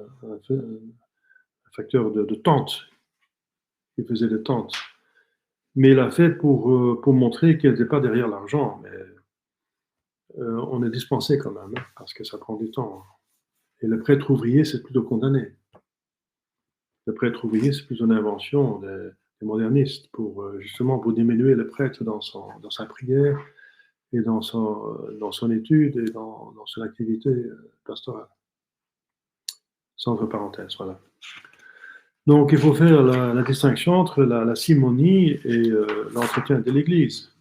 facteur de tente. Il faisait des tentes. Mais il l'a fait pour montrer qu'il n'était pas derrière l'argent. Mais on est dispensé quand même, hein, parce que ça prend du temps. Et le prêtre ouvrier, c'est plutôt condamné. Le prêtre ouvrier, c'est plutôt une invention des modernistes justement pour diminuer le prêtre dans sa prière et dans son étude et dans son activité pastorale. C'est entre parenthèses, voilà. Donc, il faut faire la distinction entre la simonie et l'entretien de l'Église.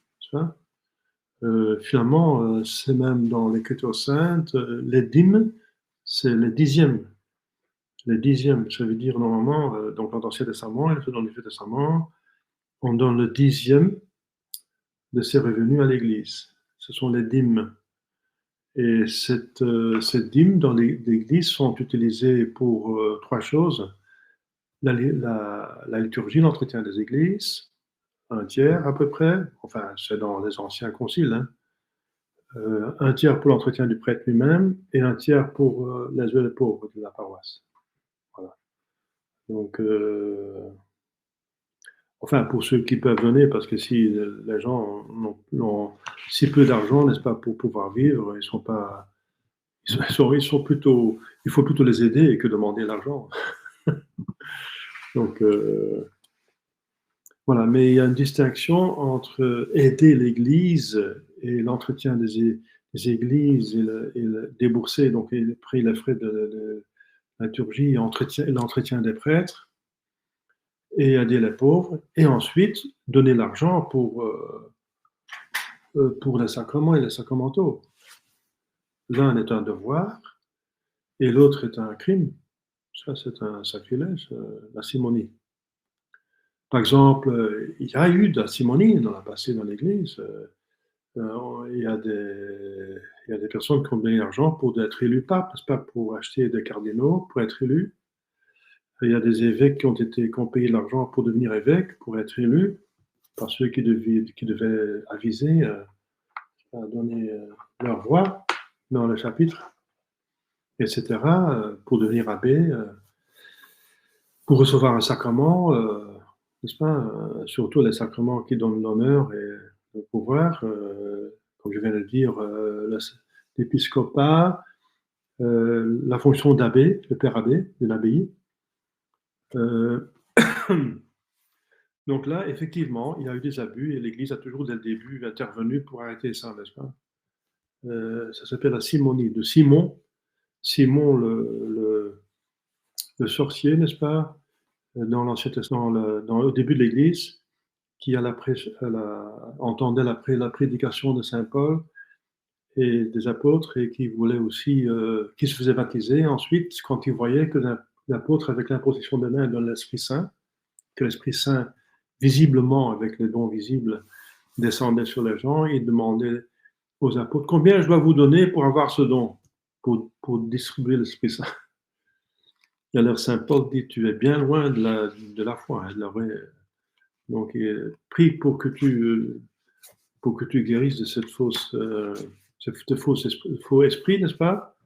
Finalement, c'est même dans l'Écriture sainte, les dîmes, c'est les dixièmes. Les dixièmes, ça veut dire normalement, donc dans l'Ancien Testament et dans le Nouveau Testament, on donne le dixième de ses revenus à l'Église. Ce sont les dîmes. Et cette dîme dans l'Église sont utilisées pour trois choses. La liturgie, l'entretien des églises, un tiers à peu près, enfin c'est dans les anciens conciles, hein. Un tiers pour l'entretien du prêtre lui-même et un tiers pour les aides pauvres de la paroisse. Voilà. Donc, enfin pour ceux qui peuvent donner, parce que si les gens ont si peu d'argent, n'est-ce pas, pour pouvoir vivre, ils sont plutôt, il faut plutôt les aider que demander l'argent. Donc, voilà, mais il y a une distinction entre aider l'Église et l'entretien des églises et débourser, donc les frais de liturgie et l'entretien des prêtres et aider les pauvres, et ensuite donner l'argent pour les sacrements et les sacramentaux. L'un est un devoir et l'autre est un crime. Ça, c'est un sacrilège, la simonie. Par exemple, il y a eu de la simonie dans la passé dans l'Église. Il y a des personnes qui ont donné l'argent pour être élus pape, n'est-ce pas, pour acheter des cardinaux, pour être élus. Il y a des évêques qui ont payé de l'argent pour devenir évêques, pour être élus, par ceux qui devaient aviser, à donner leur voix dans le chapitre, etc., pour devenir abbé, pour recevoir un sacrement, n'est-ce pas, surtout les sacrements qui donnent l'honneur et le pouvoir, comme je viens de le dire, l'épiscopat, la fonction d'abbé, le père abbé de l'abbaye. Donc là, effectivement, il y a eu des abus et l'Église a toujours, dès le début, intervenu pour arrêter ça, n'est-ce pas? Ça s'appelle la simonie de Simon. Simon, le sorcier, n'est-ce pas? Dans l'Ancien Testament, au début de l'Église, qui entendait la prédication de Saint Paul et des apôtres et qui voulait aussi, qui se faisait baptiser. Ensuite, quand il voyait que l'apôtre, avec l'imposition des mains, donne l'Esprit Saint, que l'Esprit Saint, visiblement, avec les dons visibles, descendait sur les gens, il demandait aux apôtres, combien je dois vous donner pour avoir ce don, pour distribuer l'Esprit Saint? Et alors Saint Paul dit, tu es bien loin de la foi. Donc, prie pour que tu guérisses de cette faux esprit, n'est-ce pas?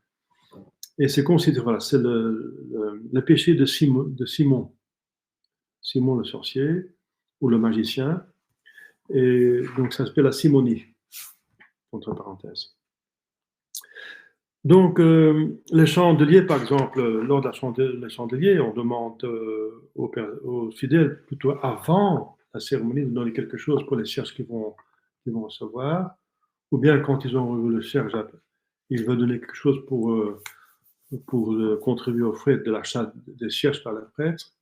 Et c'est considéré, voilà, c'est le péché de Simon le sorcier, ou le magicien, et donc ça s'appelle la simonie, entre parenthèses. Donc, les chandeliers, par exemple, lors des chandeliers, on demande aux fidèles, plutôt avant la cérémonie, de donner quelque chose pour les cierges qu'ils vont recevoir, ou bien quand ils ont le cierge, ils veulent donner quelque chose pour contribuer aux frais de l'achat des cierges par le prêtre,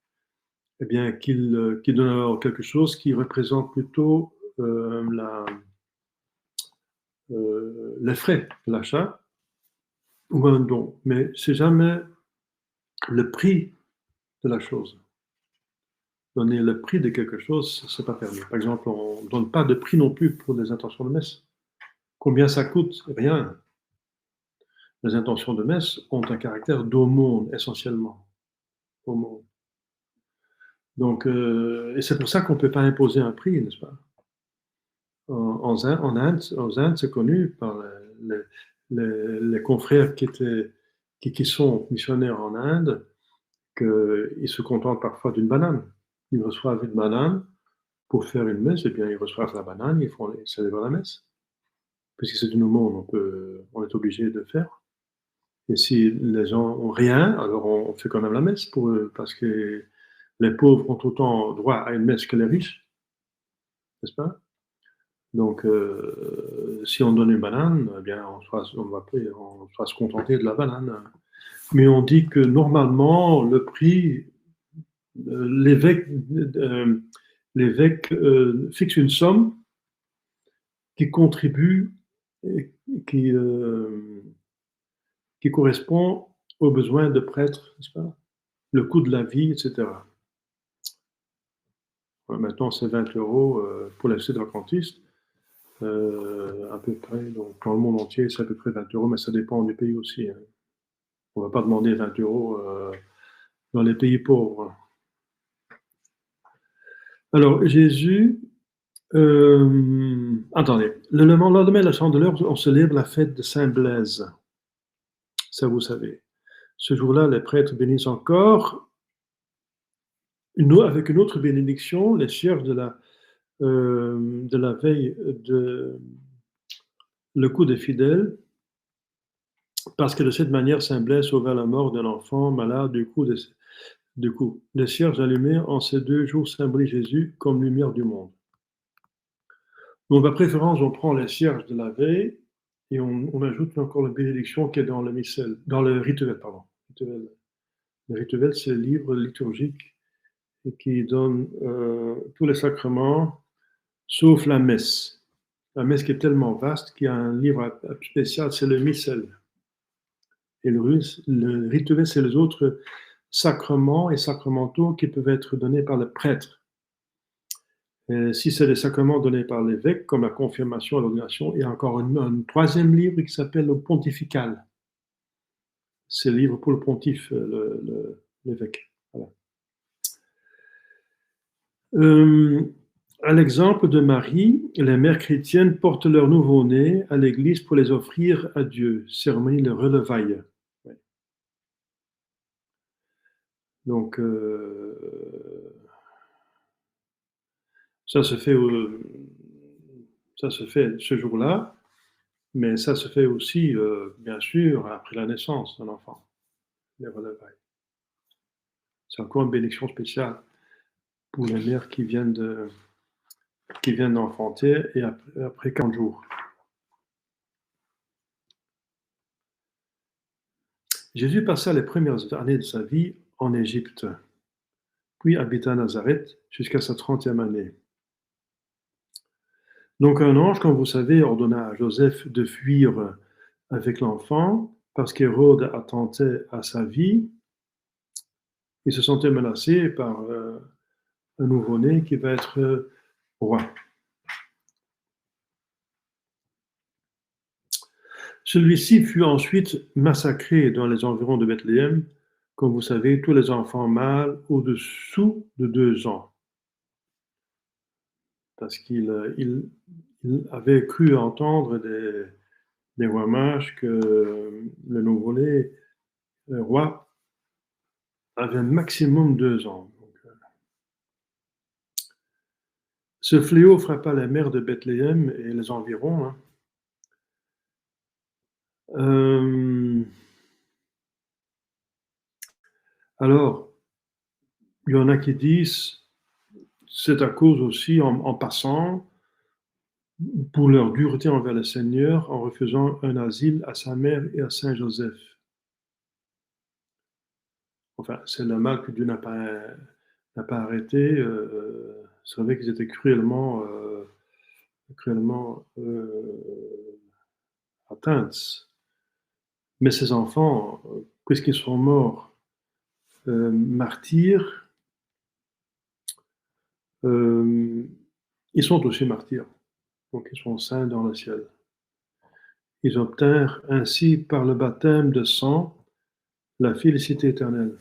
eh bien, qu'ils donnent alors quelque chose qui représente plutôt les frais de l'achat, ou un don, mais c'est jamais le prix de la chose. Donner le prix de quelque chose, c'est pas permis. Par exemple, on ne donne pas de prix non plus pour des intentions de messe. Combien ça coûte? Rien. Les intentions de messe ont un caractère d'aumône, essentiellement. Aumône. Donc, et c'est pour ça qu'on ne peut pas imposer un prix, n'est-ce pas? En Inde, c'est connu par les confrères qui étaient qui sont missionnaires en Inde, qu'ils se contentent parfois d'une banane. Ils reçoivent une banane pour faire une messe, et bien ils reçoivent la banane, ils célèbrent la messe. Puisque c'est une aumône, on est obligé de faire. Et si les gens ont rien, alors on fait quand même la messe pour eux, parce que les pauvres ont autant droit à une messe que les riches, n'est-ce pas? Donc, si on donne une banane, eh bien, on va se contenter de la banane. Mais on dit que normalement, le prix, l'évêque, fixe une somme qui contribue, qui, qui correspond aux besoins de prêtres, n'est-ce pas? Le coût de la vie, etc. Maintenant, c'est 20 € pour les adventistes, à peu près. Donc, dans le monde entier, c'est à peu près 20 €, mais ça dépend du pays aussi. Hein. On ne va pas demander 20 € dans les pays pauvres. Alors, Jésus, attendez, le lendemain de la Chandeleur, on célèbre la fête de Saint-Blaise. Ça, vous savez. Ce jour-là, les prêtres bénissent encore, avec une autre bénédiction, les cierges de la veille de le coup des fidèles, parce que de cette manière, Saint Blaise sauva la mort d'un enfant malade du coup. Les cierges allumés en ces 2 jours symbolisent Jésus comme lumière du monde. Donc, à préférence, on prend les cierges de la veille et on ajoute encore la bénédiction qui est dans le missel, dans le rituel, pardon. Le rituel, c'est le livre liturgique qui donne tous les sacrements, sauf la messe. La messe qui est tellement vaste qu'il y a un livre spécial, c'est le missel. Et le rituel, c'est les autres sacrements et sacramentaux qui peuvent être donnés par le prêtre. Et si c'est des sacrements donnés par l'évêque, comme la confirmation et l'ordination, il y a encore un troisième livre qui s'appelle le pontifical. C'est le livre pour le pontife, l'évêque. Voilà. À l'exemple de Marie, les mères chrétiennes portent leur nouveau-né à l'église pour les offrir à Dieu, cérémonie de relevailles. Donc, ça se fait ce jour-là, mais ça se fait aussi, bien sûr, après la naissance d'un enfant, les relevailles. C'est encore une bénédiction spéciale pour les mères qui viennent d'enfanter et après 40 jours. Jésus passa les premières années de sa vie en Égypte, puis habita à Nazareth jusqu'à sa 30e année. Donc un ange, comme vous savez, ordonna à Joseph de fuir avec l'enfant parce qu'Hérode attentait à sa vie. Il se sentait menacé par un nouveau-né qui va être roi. Celui-ci fut ensuite massacré dans les environs de Bethléem, comme vous savez, tous les enfants mâles au-dessous de 2 ans. Parce qu'il avait cru entendre des rois mages que le nouveau-né roi avait un maximum 2 ans. Donc, ce fléau frappa les mères de Bethléem et les environs. Alors, il y en a qui disent c'est à cause aussi, en passant, pour leur dureté envers le Seigneur, en refusant un asile à sa mère et à Saint Joseph. Enfin, c'est le mal que Dieu n'a pas arrêté. C'est vrai qu'ils étaient cruellement atteints. Mais ces enfants, puisqu'ils sont morts martyrs, ils sont aussi martyrs. Donc ils sont saints dans le ciel. Ils obtinrent ainsi par le baptême de sang la félicité éternelle.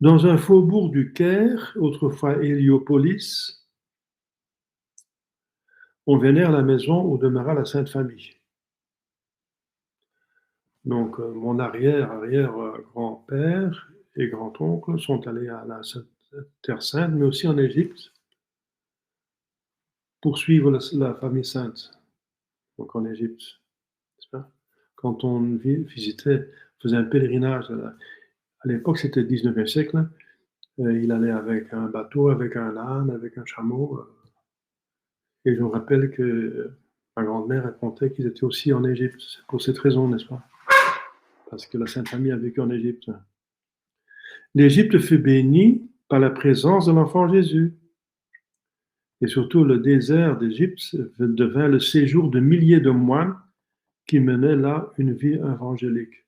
Dans un faubourg du Caire, autrefois Héliopolis, on vénère la maison où demeura la Sainte Famille. Donc, mon arrière-grand-père et grand-oncle sont allés à la Terre Sainte, mais aussi en Égypte, pour suivre la famille sainte, donc en Égypte, n'est-ce pas? Quand on visitait, faisait un pèlerinage, à l'époque c'était le 19e siècle, il allait avec un bateau, avec un âne, avec un chameau, et je me rappelle que ma grand-mère racontait qu'ils étaient aussi en Égypte, c'est pour cette raison, n'est-ce pas? Parce que la Sainte Famille a vécu en Égypte. L'Égypte fut bénie par la présence de l'enfant Jésus. Et surtout, le désert d'Égypte devint le séjour de milliers de moines qui menaient là une vie évangélique.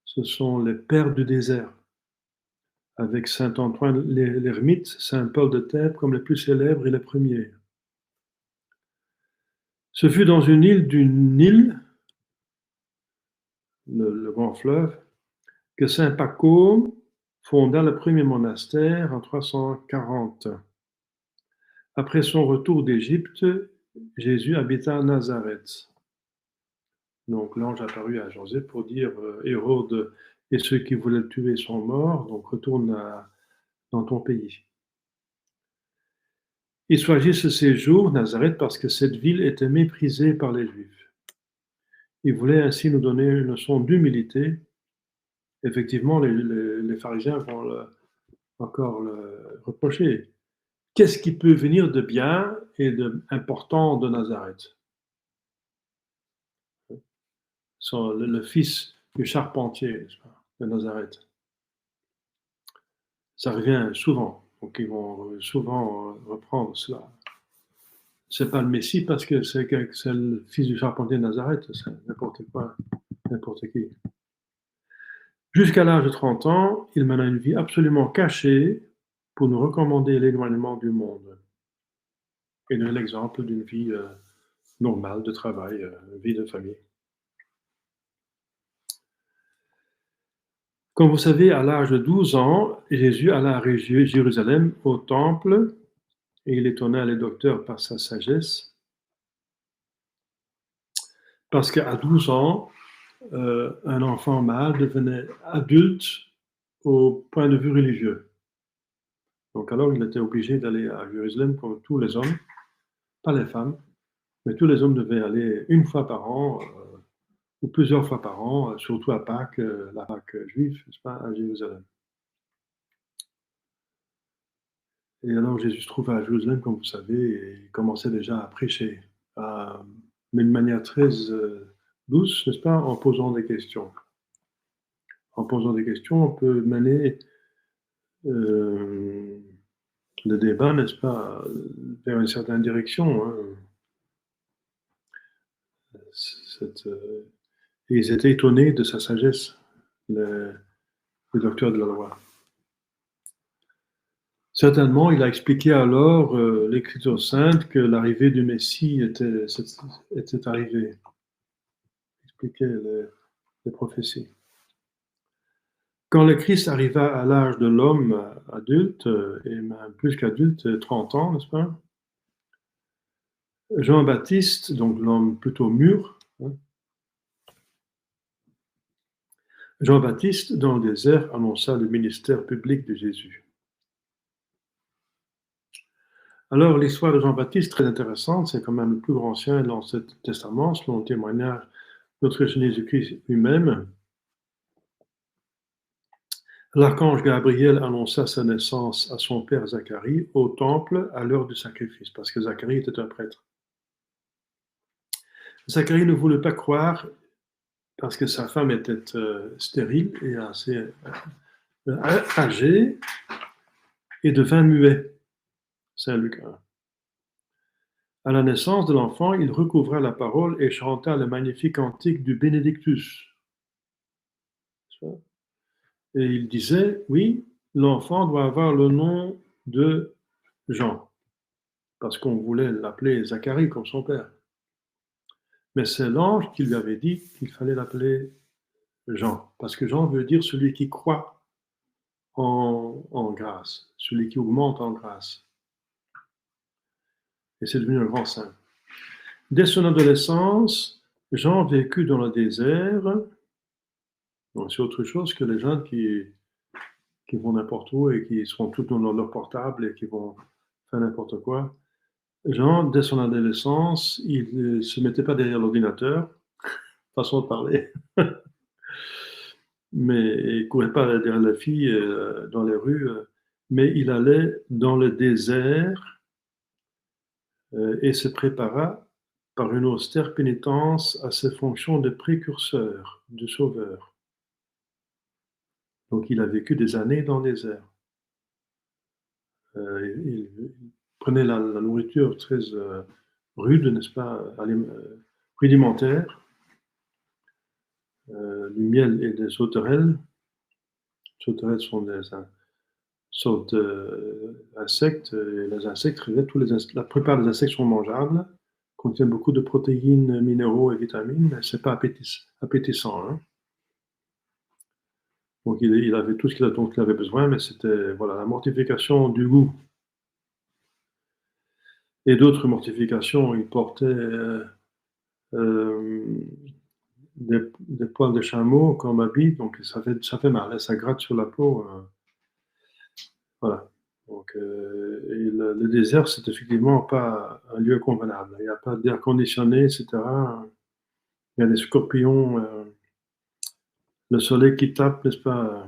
Ce sont les pères du désert, avec saint Antoine l'Ermite, saint Paul de Thèbes comme les plus célèbres et les premiers. Ce fut dans une île du Nil, le grand fleuve, que saint Pacôme fonda le premier monastère en 340. Après son retour d'Égypte, Jésus habita à Nazareth. Donc l'ange apparut à Joseph pour dire Hérode et ceux qui voulaient le tuer sont morts, donc retourne dans ton pays. Il choisit ce séjour, Nazareth, parce que cette ville était méprisée par les Juifs. Il voulait ainsi nous donner une leçon d'humilité. Effectivement, les pharisiens vont encore le reprocher. Qu'est-ce qui peut venir de bien et d'important de Nazareth? Le fils du charpentier de Nazareth. Ça revient souvent, donc ils vont souvent reprendre cela. C'est pas le Messie parce que c'est le fils du charpentier de Nazareth, c'est n'importe quoi, n'importe qui. Jusqu'à l'âge de 30 ans, il mena une vie absolument cachée pour nous recommander l'éloignement du monde et donner l'exemple d'une vie normale de travail, vie de famille. Comme vous savez, à l'âge de 12 ans, Jésus alla à Jérusalem au temple et il étonna les docteurs par sa sagesse. Parce qu'à 12 ans, un enfant mâle devenait adulte au point de vue religieux. Donc alors, il était obligé d'aller à Jérusalem comme tous les hommes, pas les femmes, mais tous les hommes devaient aller une fois par an ou plusieurs fois par an, surtout à Pâques, la Pâques juive, n'est-ce pas, à Jérusalem. Et alors Jésus se trouvait à Jérusalem, comme vous savez, et il commençait déjà à prêcher, mais de manière très douce, n'est-ce pas, en posant des questions. En posant des questions, on peut mener le débat, n'est-ce pas, vers une certaine direction. Hein. Et ils étaient étonnés de sa sagesse, les docteurs de la loi. Certainement, il a expliqué alors l'Écriture sainte que l'arrivée du Messie était arrivée. Expliquer les prophéties. Quand le Christ arriva à l'âge de l'homme adulte, et même plus qu'adulte, 30 ans, n'est-ce pas? Jean-Baptiste, donc l'homme plutôt mûr, hein, Jean-Baptiste, dans le désert, annonça le ministère public de Jésus. Alors, l'histoire de Jean-Baptiste, très intéressante, c'est quand même le plus grand ancien de l'Ancien Testament, selon le témoignage de notre Jésus-Christ lui-même. L'archange Gabriel annonça sa naissance à son père Zacharie au temple à l'heure du sacrifice, parce que Zacharie était un prêtre. Zacharie ne voulait pas croire parce que sa femme était stérile et assez âgée et devint muet. Saint Luc 1. À la naissance de l'enfant, il recouvra la parole et chanta le magnifique cantique du Bénédictus. Et il disait, oui, l'enfant doit avoir le nom de Jean, parce qu'on voulait l'appeler Zacharie comme son père. Mais c'est l'ange qui lui avait dit qu'il fallait l'appeler Jean, parce que Jean veut dire celui qui croit en grâce, celui qui augmente en grâce. Et c'est devenu un grand saint. Dès son adolescence, Jean vécut dans le désert Donc, c'est autre chose que les jeunes qui vont n'importe où et qui seront tous dans leur portable et qui vont faire n'importe quoi. Jean, dès son adolescence, il ne se mettait pas derrière l'ordinateur, façon de parler, mais il ne courait pas derrière la fille dans les rues, mais il allait dans le désert et se prépara par une austère pénitence à ses fonctions de précurseur, de sauveur. Donc il a vécu des années dans le désert. Il prenait la nourriture très rude, n'est-ce pas, rudimentaire, du miel et des sauterelles. Les sauterelles sont des sortes d'insectes, et les insectes, la plupart des insectes sont mangeables, contiennent beaucoup de protéines, minéraux et vitamines, mais ce n'est pas appétissant. Hein. Donc il avait tout ce qu'il avait besoin, mais c'était voilà, la mortification du goût. Et d'autres mortifications, il portait des poils de chameau comme habit, donc ça fait mal, hein, ça gratte sur la peau. Voilà. Donc, le désert, c'est effectivement pas un lieu convenable. Il n'y a pas d'air conditionné, etc. Il y a des scorpions, le soleil qui tape, n'est-ce pas?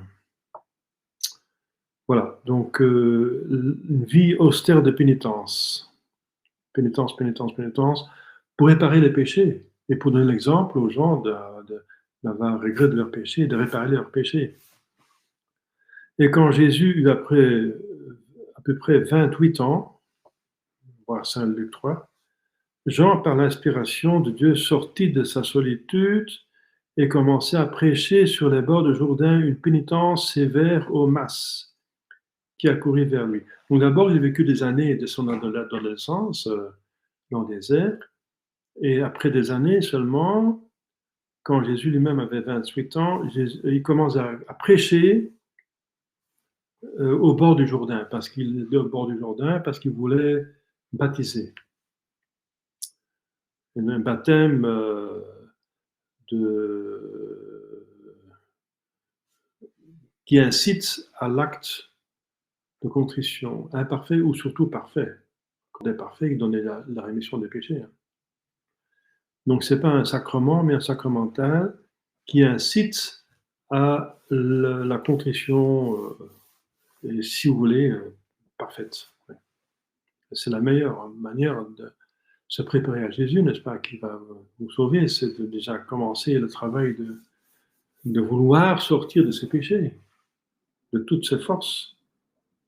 Voilà. Donc, une vie austère de pénitence. Pénitence, pénitence, pénitence, pour réparer les péchés et pour donner l'exemple aux gens d'avoir un regret de leurs péchés et de réparer leurs péchés. Et quand Jésus eut après à peu près 28 ans, voir Saint Luc 3, Jean, par l'inspiration de Dieu, sortit de sa solitude et commençait à prêcher sur les bords de Jourdain une pénitence sévère aux masses qui accourait vers lui. Donc d'abord, il a vécu des années de son adolescence dans le désert, et après des années seulement, quand Jésus lui-même avait 28 ans, il commence à prêcher au bord du Jourdain, parce qu'il voulait baptiser. Un baptême qui incite à l'acte de contrition, imparfait ou surtout parfait. Quand on est parfait, il donne la rémission des péchés. Donc ce n'est pas un sacrement, mais un sacramental qui incite à la contrition, et si vous voulez, parfaite. C'est la meilleure manière de se préparer à Jésus, n'est-ce pas, qui va vous sauver, c'est de déjà commencer le travail de vouloir sortir de ses péchés, de toutes ses forces.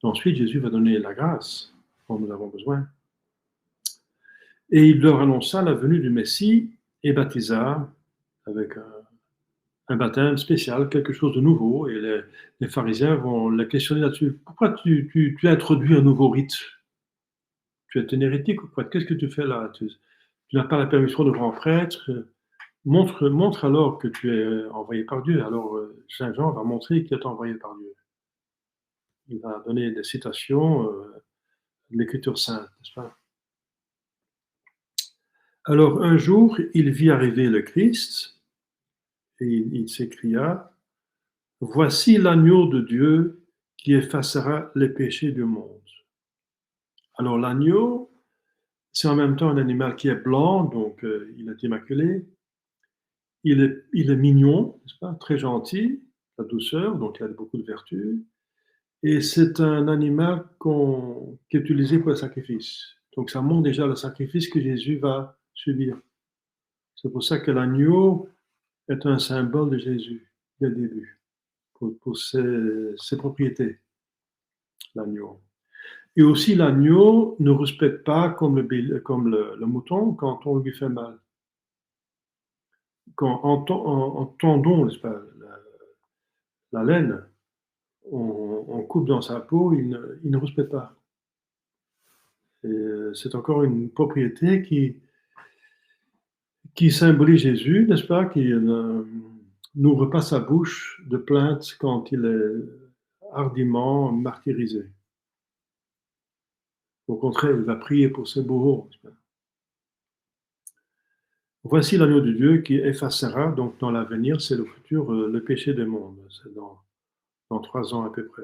Ensuite, Jésus va donner la grâce dont nous avons besoin. Et il leur annonça la venue du Messie et baptisa avec un baptême spécial, quelque chose de nouveau. Et les pharisiens vont le questionner là-dessus. Pourquoi tu introduis un nouveau rite? Tu es un hérétique ou quoi? Qu'est-ce que tu fais là? Tu n'as pas la permission de grand prêtre. Montre alors que tu es envoyé par Dieu. Alors Saint Jean va montrer qu'il est envoyé par Dieu. Il va donner des citations de l'Écriture sainte, n'est-ce pas? Alors un jour, il vit arriver le Christ et il s'écria: Voici l'agneau de Dieu qui effacera les péchés du monde. Alors l'agneau, c'est en même temps un animal qui est blanc, donc il est immaculé. Il est mignon, n'est-ce pas? Très gentil, la douceur, donc il a beaucoup de vertus. Et c'est un animal qui est utilisé pour le sacrifice. Donc ça montre déjà le sacrifice que Jésus va subir. C'est pour ça que l'agneau est un symbole de Jésus, dès le début, pour ses propriétés, l'agneau. Et aussi l'agneau ne respecte pas comme le mouton quand on lui fait mal. Quand en tendons, n'est-ce pas, la laine, on coupe dans sa peau, il ne respecte pas. Et c'est encore une propriété qui symbolise Jésus, n'est-ce pas, qui n'ouvre pas sa bouche de plainte quand il est hardiment martyrisé. Au contraire, il va prier pour ses bourreaux. Voici l'agneau de Dieu qui effacera, donc dans l'avenir, c'est le futur, le péché du monde. C'est dans 3 ans à peu près.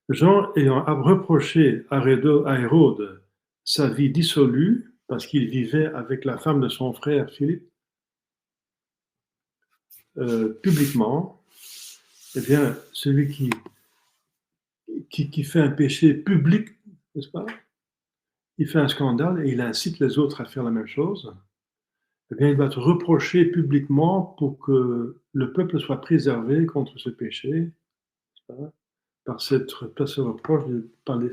Jean, ayant reproché à Hérode sa vie dissolue, parce qu'il vivait avec la femme de son frère Philippe, publiquement, eh bien, celui qui fait un péché public, n'est-ce pas? Il fait un scandale et il incite les autres à faire la même chose. Eh bien, il va être reproché publiquement pour que le peuple soit préservé contre ce péché, n'est-ce pas? Par ce reproche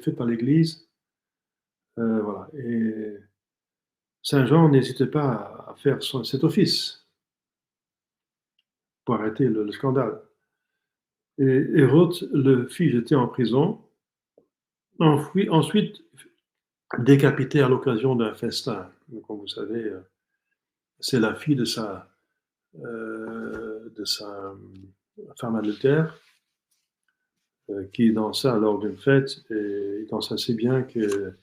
fait par l'Église. Voilà. Et Saint Jean n'hésitait pas à faire cet office pour arrêter le scandale. Et Hérode le fit jeter en prison, ensuite décapité à l'occasion d'un festin. Comme vous savez, c'est la fille de sa femme adultère qui dansa lors d'une fête, et il dansa si bien que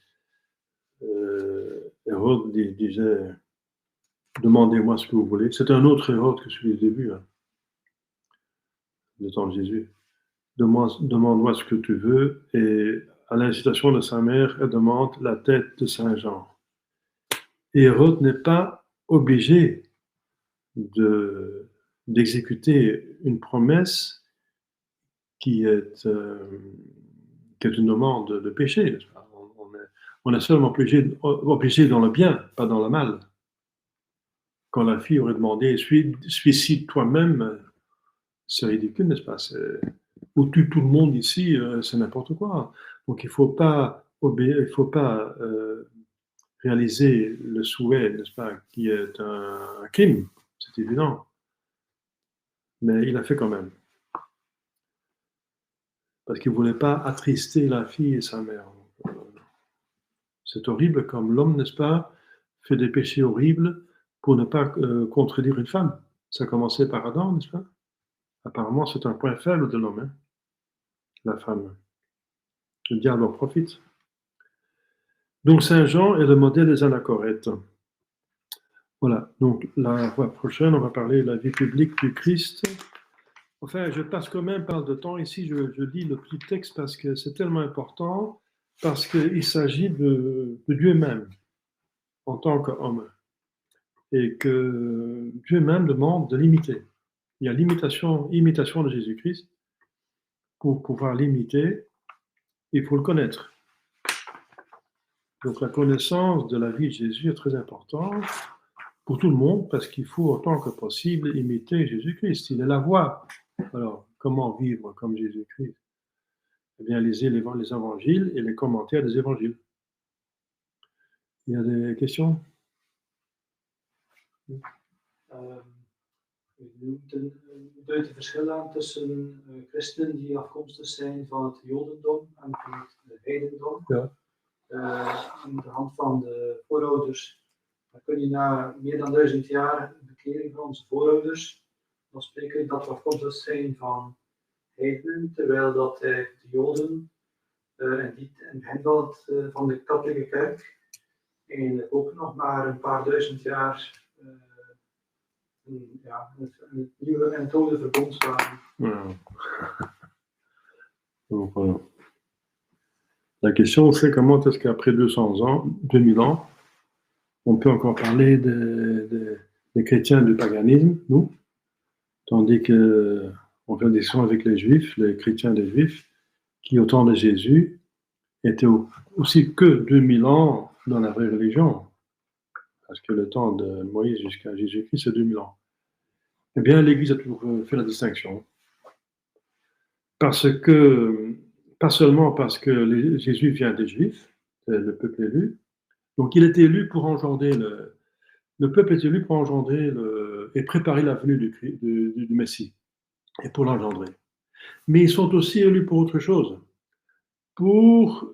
Hérode disait « Demandez-moi ce que vous voulez ». C'est un autre Hérode que celui du début, hein, le temps de Jésus. Demande-moi ce que tu veux, et à l'incitation de sa mère, elle demande la tête de Saint Jean. Et Hérode n'est pas obligé d'exécuter une promesse qui est une demande de péché. On est seulement obligé dans le bien, pas dans le mal. Quand la fille aurait demandé « Suicide toi-même », c'est ridicule, n'est-ce pas? Ou tue tout le monde ici, c'est n'importe quoi. Donc il ne faut pas réaliser le souhait, n'est-ce pas, qui est un crime, c'est évident. Mais il l'a fait quand même. Parce qu'il ne voulait pas attrister la fille et sa mère. C'est horrible comme l'homme, n'est-ce pas, fait des péchés horribles pour ne pas contredire une femme. Ça a commencé par Adam, n'est-ce pas? Apparemment, c'est un point faible de l'homme, hein, la femme. Le diable en profite. Donc Saint Jean est le modèle des anachorètes. Voilà, donc la fois prochaine, on va parler de la vie publique du Christ. Enfin, je passe quand même pas mal de temps ici, je lis le petit texte parce que c'est tellement important, parce qu'il s'agit de Dieu même, en tant qu'homme, et que Dieu même demande de l'imiter. Il y a imitation de Jésus-Christ. Pour pouvoir l'imiter, il faut le connaître. Donc la connaissance de la vie de Jésus est très importante pour tout le monde, parce qu'il faut autant que possible imiter Jésus-Christ. Il est la voie. Alors, comment vivre comme Jésus-Christ? Eh bien, lisez les évangiles et les commentaires des évangiles. Il y a des questions? U duidt de verschil aan tussen christenen die afkomstig zijn van het Jodendom en van het heidendom. Ja. Aan de hand van de voorouders, dan kun je na meer dan 1000 jaar bekering van onze voorouders, dan spreken we dat we afkomstig zijn van heidenen, terwijl dat de Joden en hen van de katholieke kerk eigenlijk ook nog maar een paar duizend jaar een nieuwe en het oude verbond waren. Ja. Donc, voilà. La question, c'est comment est-ce qu'après 2000 ans, on peut encore parler des chrétiens du paganisme, nous, tandis qu'on fait des sons avec les juifs, les chrétiens des juifs, qui au temps de Jésus étaient aussi que 2000 ans dans la vraie religion, parce que le temps de Moïse jusqu'à Jésus-Christ, c'est 2000 ans. Eh bien, l'Église a toujours fait la distinction. Parce que, pas seulement parce que Jésus vient des Juifs, le peuple élu, donc il est élu pour engendrer le peuple est élu pour engendrer et préparer la venue du Messie, et pour l'engendrer. Mais ils sont aussi élus pour autre chose, pour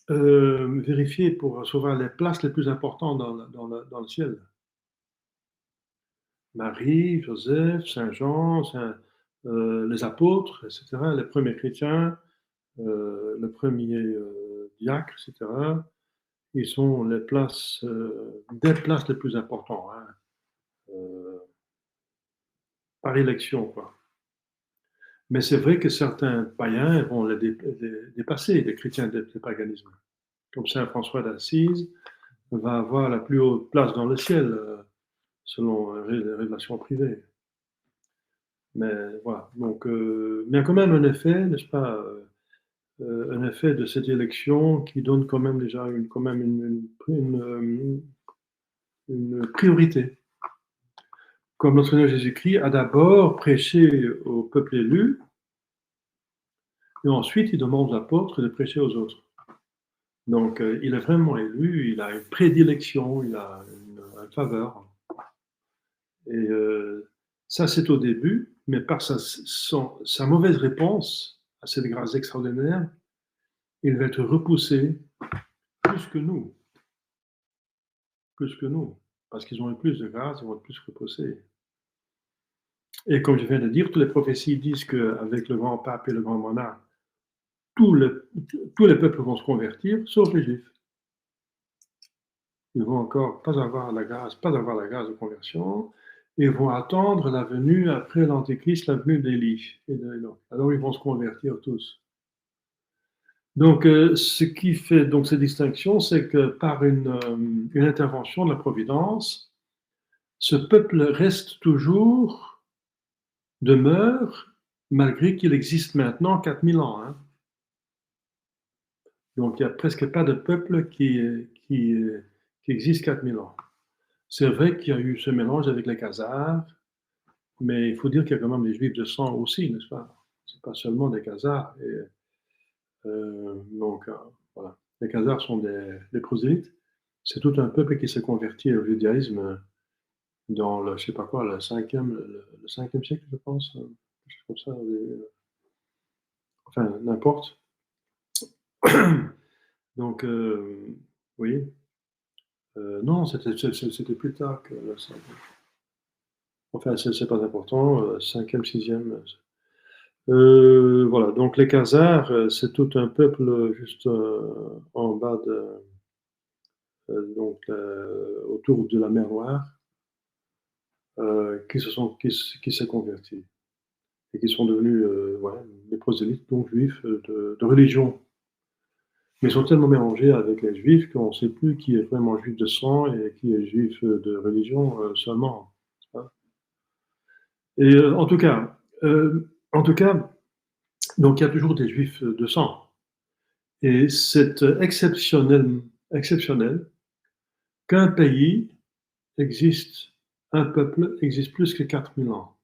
vérifier, pour recevoir les places les plus importantes dans le ciel. Marie, Joseph, Saint Jean, les apôtres, etc., les premiers chrétiens, le premier diacre, etc. ils sont des places les plus importantes, hein, par élection, quoi. Mais c'est vrai que certains païens vont les dépasser, les chrétiens du paganisme. Comme saint François d'Assise va avoir la plus haute place dans le ciel, selon les révélations privées. Mais voilà. Donc, il y a quand même un effet, n'est-ce pas, un effet de cette élection qui donne quand même déjà une priorité. Comme notre Seigneur Jésus-Christ a d'abord prêché au peuple élu, et ensuite il demande aux apôtres de prêcher aux autres. Donc, il est vraiment élu, il a une prédilection, il a une faveur. Et ça, c'est au début, mais par sa mauvaise réponse à cette grâce extraordinaire, il va être repoussé plus que nous, parce qu'ils ont eu plus de grâce, ils vont être plus repoussés. Et comme je viens de dire, toutes les prophéties disent qu'avec le grand pape et le grand monarque, tous les peuples vont se convertir, sauf les Juifs. Ils vont encore pas avoir la grâce de conversion, et ils vont attendre la venue, après l'Antéchrist, la venue d'Élie. Alors ils vont se convertir tous. Donc, ce qui fait donc cette distinction, c'est que par une intervention de la Providence, ce peuple reste toujours, demeure, malgré qu'il existe maintenant 4000 ans. Hein. Donc, il n'y a presque pas de peuple qui existe 4000 ans. C'est vrai qu'il y a eu ce mélange avec les Khazars, mais il faut dire qu'il y a quand même des Juifs de sang aussi, n'est-ce pas? C'est pas seulement des Khazars. Donc, voilà. Les Khazars sont des prosélytes. C'est tout un peuple qui s'est converti au judaïsme dans le, je sais pas quoi, le 5e siècle, je pense. Quelque chose comme ça. Enfin, n'importe. Donc, oui. Non, c'était plus tard que le 5e. Enfin, c'est pas important. 5e, 6e. Voilà. Donc, les Khazars, c'est tout un peuple juste en bas donc, autour de la mer Noire, qui s'est converti et qui sont devenus des prosélytes, donc juifs de religion. Mais ils sont tellement mélangés avec les juifs qu'on ne sait plus qui est vraiment juif de sang et qui est juif de religion seulement. Et en tout cas, donc il y a toujours des juifs de sang. Et c'est exceptionnel qu'un pays existe, un peuple existe plus que 4000 ans.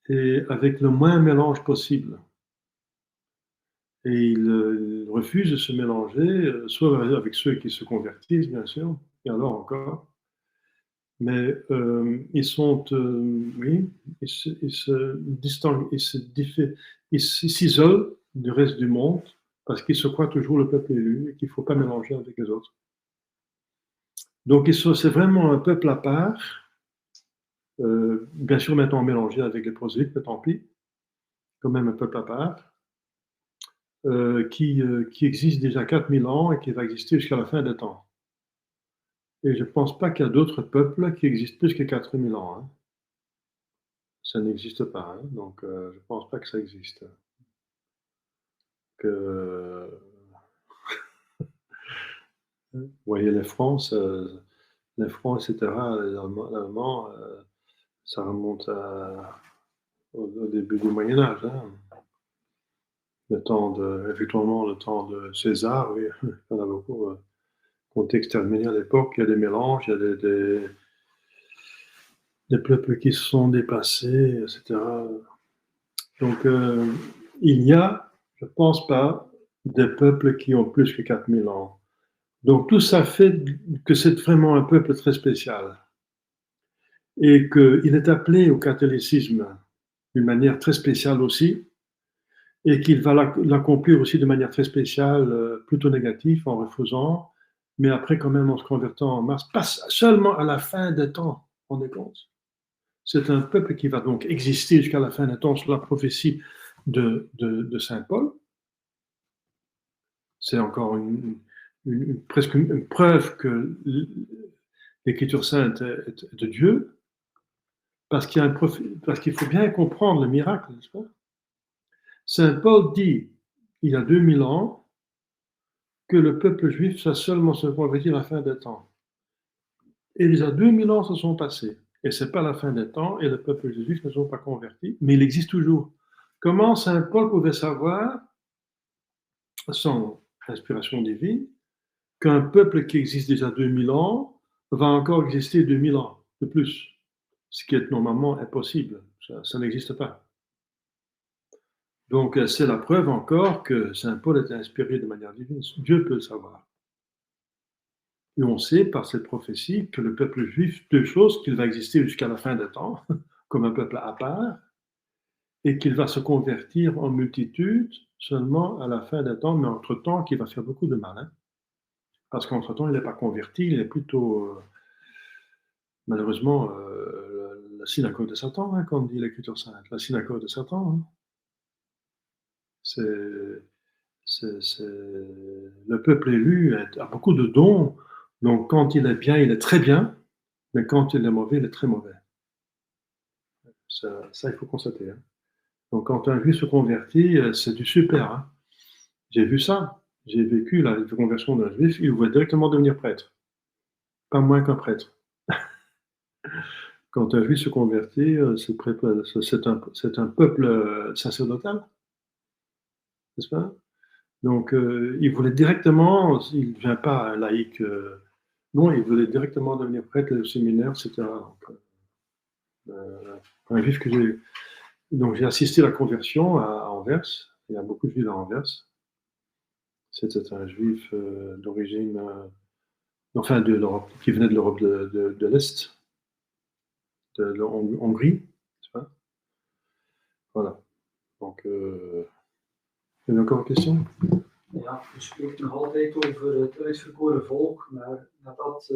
Et avec le moins mélange possible. Et il refuse de se mélanger, soit avec ceux qui se convertissent, bien sûr, et alors encore. Mais ils sont, oui, ils se distinguent, ils s'isolent du reste du monde parce qu'ils se croient toujours le peuple élu et qu'il ne faut pas mélanger avec les autres. Donc c'est vraiment un peuple à part. Bien sûr, maintenant mélangé avec les prosélytes, mais tant pis. Quand même un peuple à part. Qui existe déjà 4000 ans et qui va exister jusqu'à la fin des temps. Et je ne pense pas qu'il y a d'autres peuples qui existent plus que 4000 ans. Hein. Ça n'existe pas. Hein. Donc, je ne pense pas que ça existe. Vous voyez, les francs, etc., les Allemands, ça remonte au début du Moyen-Âge. Hein. Effectivement, le temps de César, oui, il y en a beaucoup. Qui ont été exterminés à l'époque, il y a des mélanges, il y a des peuples qui se sont dépassés, etc. Donc, il n'y a, je ne pense pas, des peuples qui ont plus que 4000 ans. Donc, tout ça fait que c'est vraiment un peuple très spécial. Et qu'il est appelé au catholicisme d'une manière très spéciale aussi, et qu'il va l'accomplir aussi de manière très spéciale, plutôt négative, en refusant, mais après quand même en se convertant en masse, pas seulement à la fin des temps, on est compte. C'est un peuple qui va donc exister jusqu'à la fin des temps sur la prophétie de saint Paul. C'est encore presque une preuve que l'Écriture sainte est de Dieu, parce qu'il faut bien comprendre le miracle, n'est-ce pas? Saint Paul dit, il y a 2000 ans, que le peuple juif va seulement se convertir à la fin des temps. Et déjà 2000 ans se sont passés. Et ce n'est pas la fin des temps, et le peuple juif ne sont pas convertis, mais il existe toujours. Comment Saint Paul pouvait savoir, sans inspiration divine, qu'un peuple qui existe déjà 2000 ans va encore exister 2000 ans de plus, ce qui est normalement impossible. Ça n'existe pas. Donc, c'est la preuve encore que Saint Paul est inspiré de manière divine. Dieu peut le savoir. Et on sait par cette prophétie que le peuple juif, deux choses, qu'il va exister jusqu'à la fin des temps, comme un peuple à part, et qu'il va se convertir en multitude seulement à la fin des temps, mais entre-temps, qu'il va faire beaucoup de mal. Hein. Parce qu'entre-temps, il n'est pas converti, il est plutôt, malheureusement, la synagogue de Satan, hein, comme dit l'Écriture sainte, la synagogue de Satan. Hein. Le peuple élu a beaucoup de dons, donc quand il est bien, il est très bien, mais quand il est mauvais, il est très mauvais. Ça il faut constater. Hein. Donc quand un juif se convertit, c'est du super. Hein. J'ai vu ça. J'ai vécu la conversion d'un juif, il voulait directement devenir prêtre. Pas moins qu'un prêtre. Quand un juif se convertit, c'est un peuple sacerdotal, n'est-ce pas? Donc, il voulait directement, il ne devient pas un laïc, non, il voulait directement devenir prêtre au séminaire, etc. Donc, un juif que j'ai. Donc, j'ai assisté à la conversion à Anvers. Il y a beaucoup de juifs à Anvers. C'était un juif d'origine, enfin, de l'Europe, qui venait de l'Europe de l'Est, de Hongrie, n'est-ce pas? Voilà. Donc, il y a encore une question? Ja, we spreken nog altijd over het uitverkoren volk, maar nadat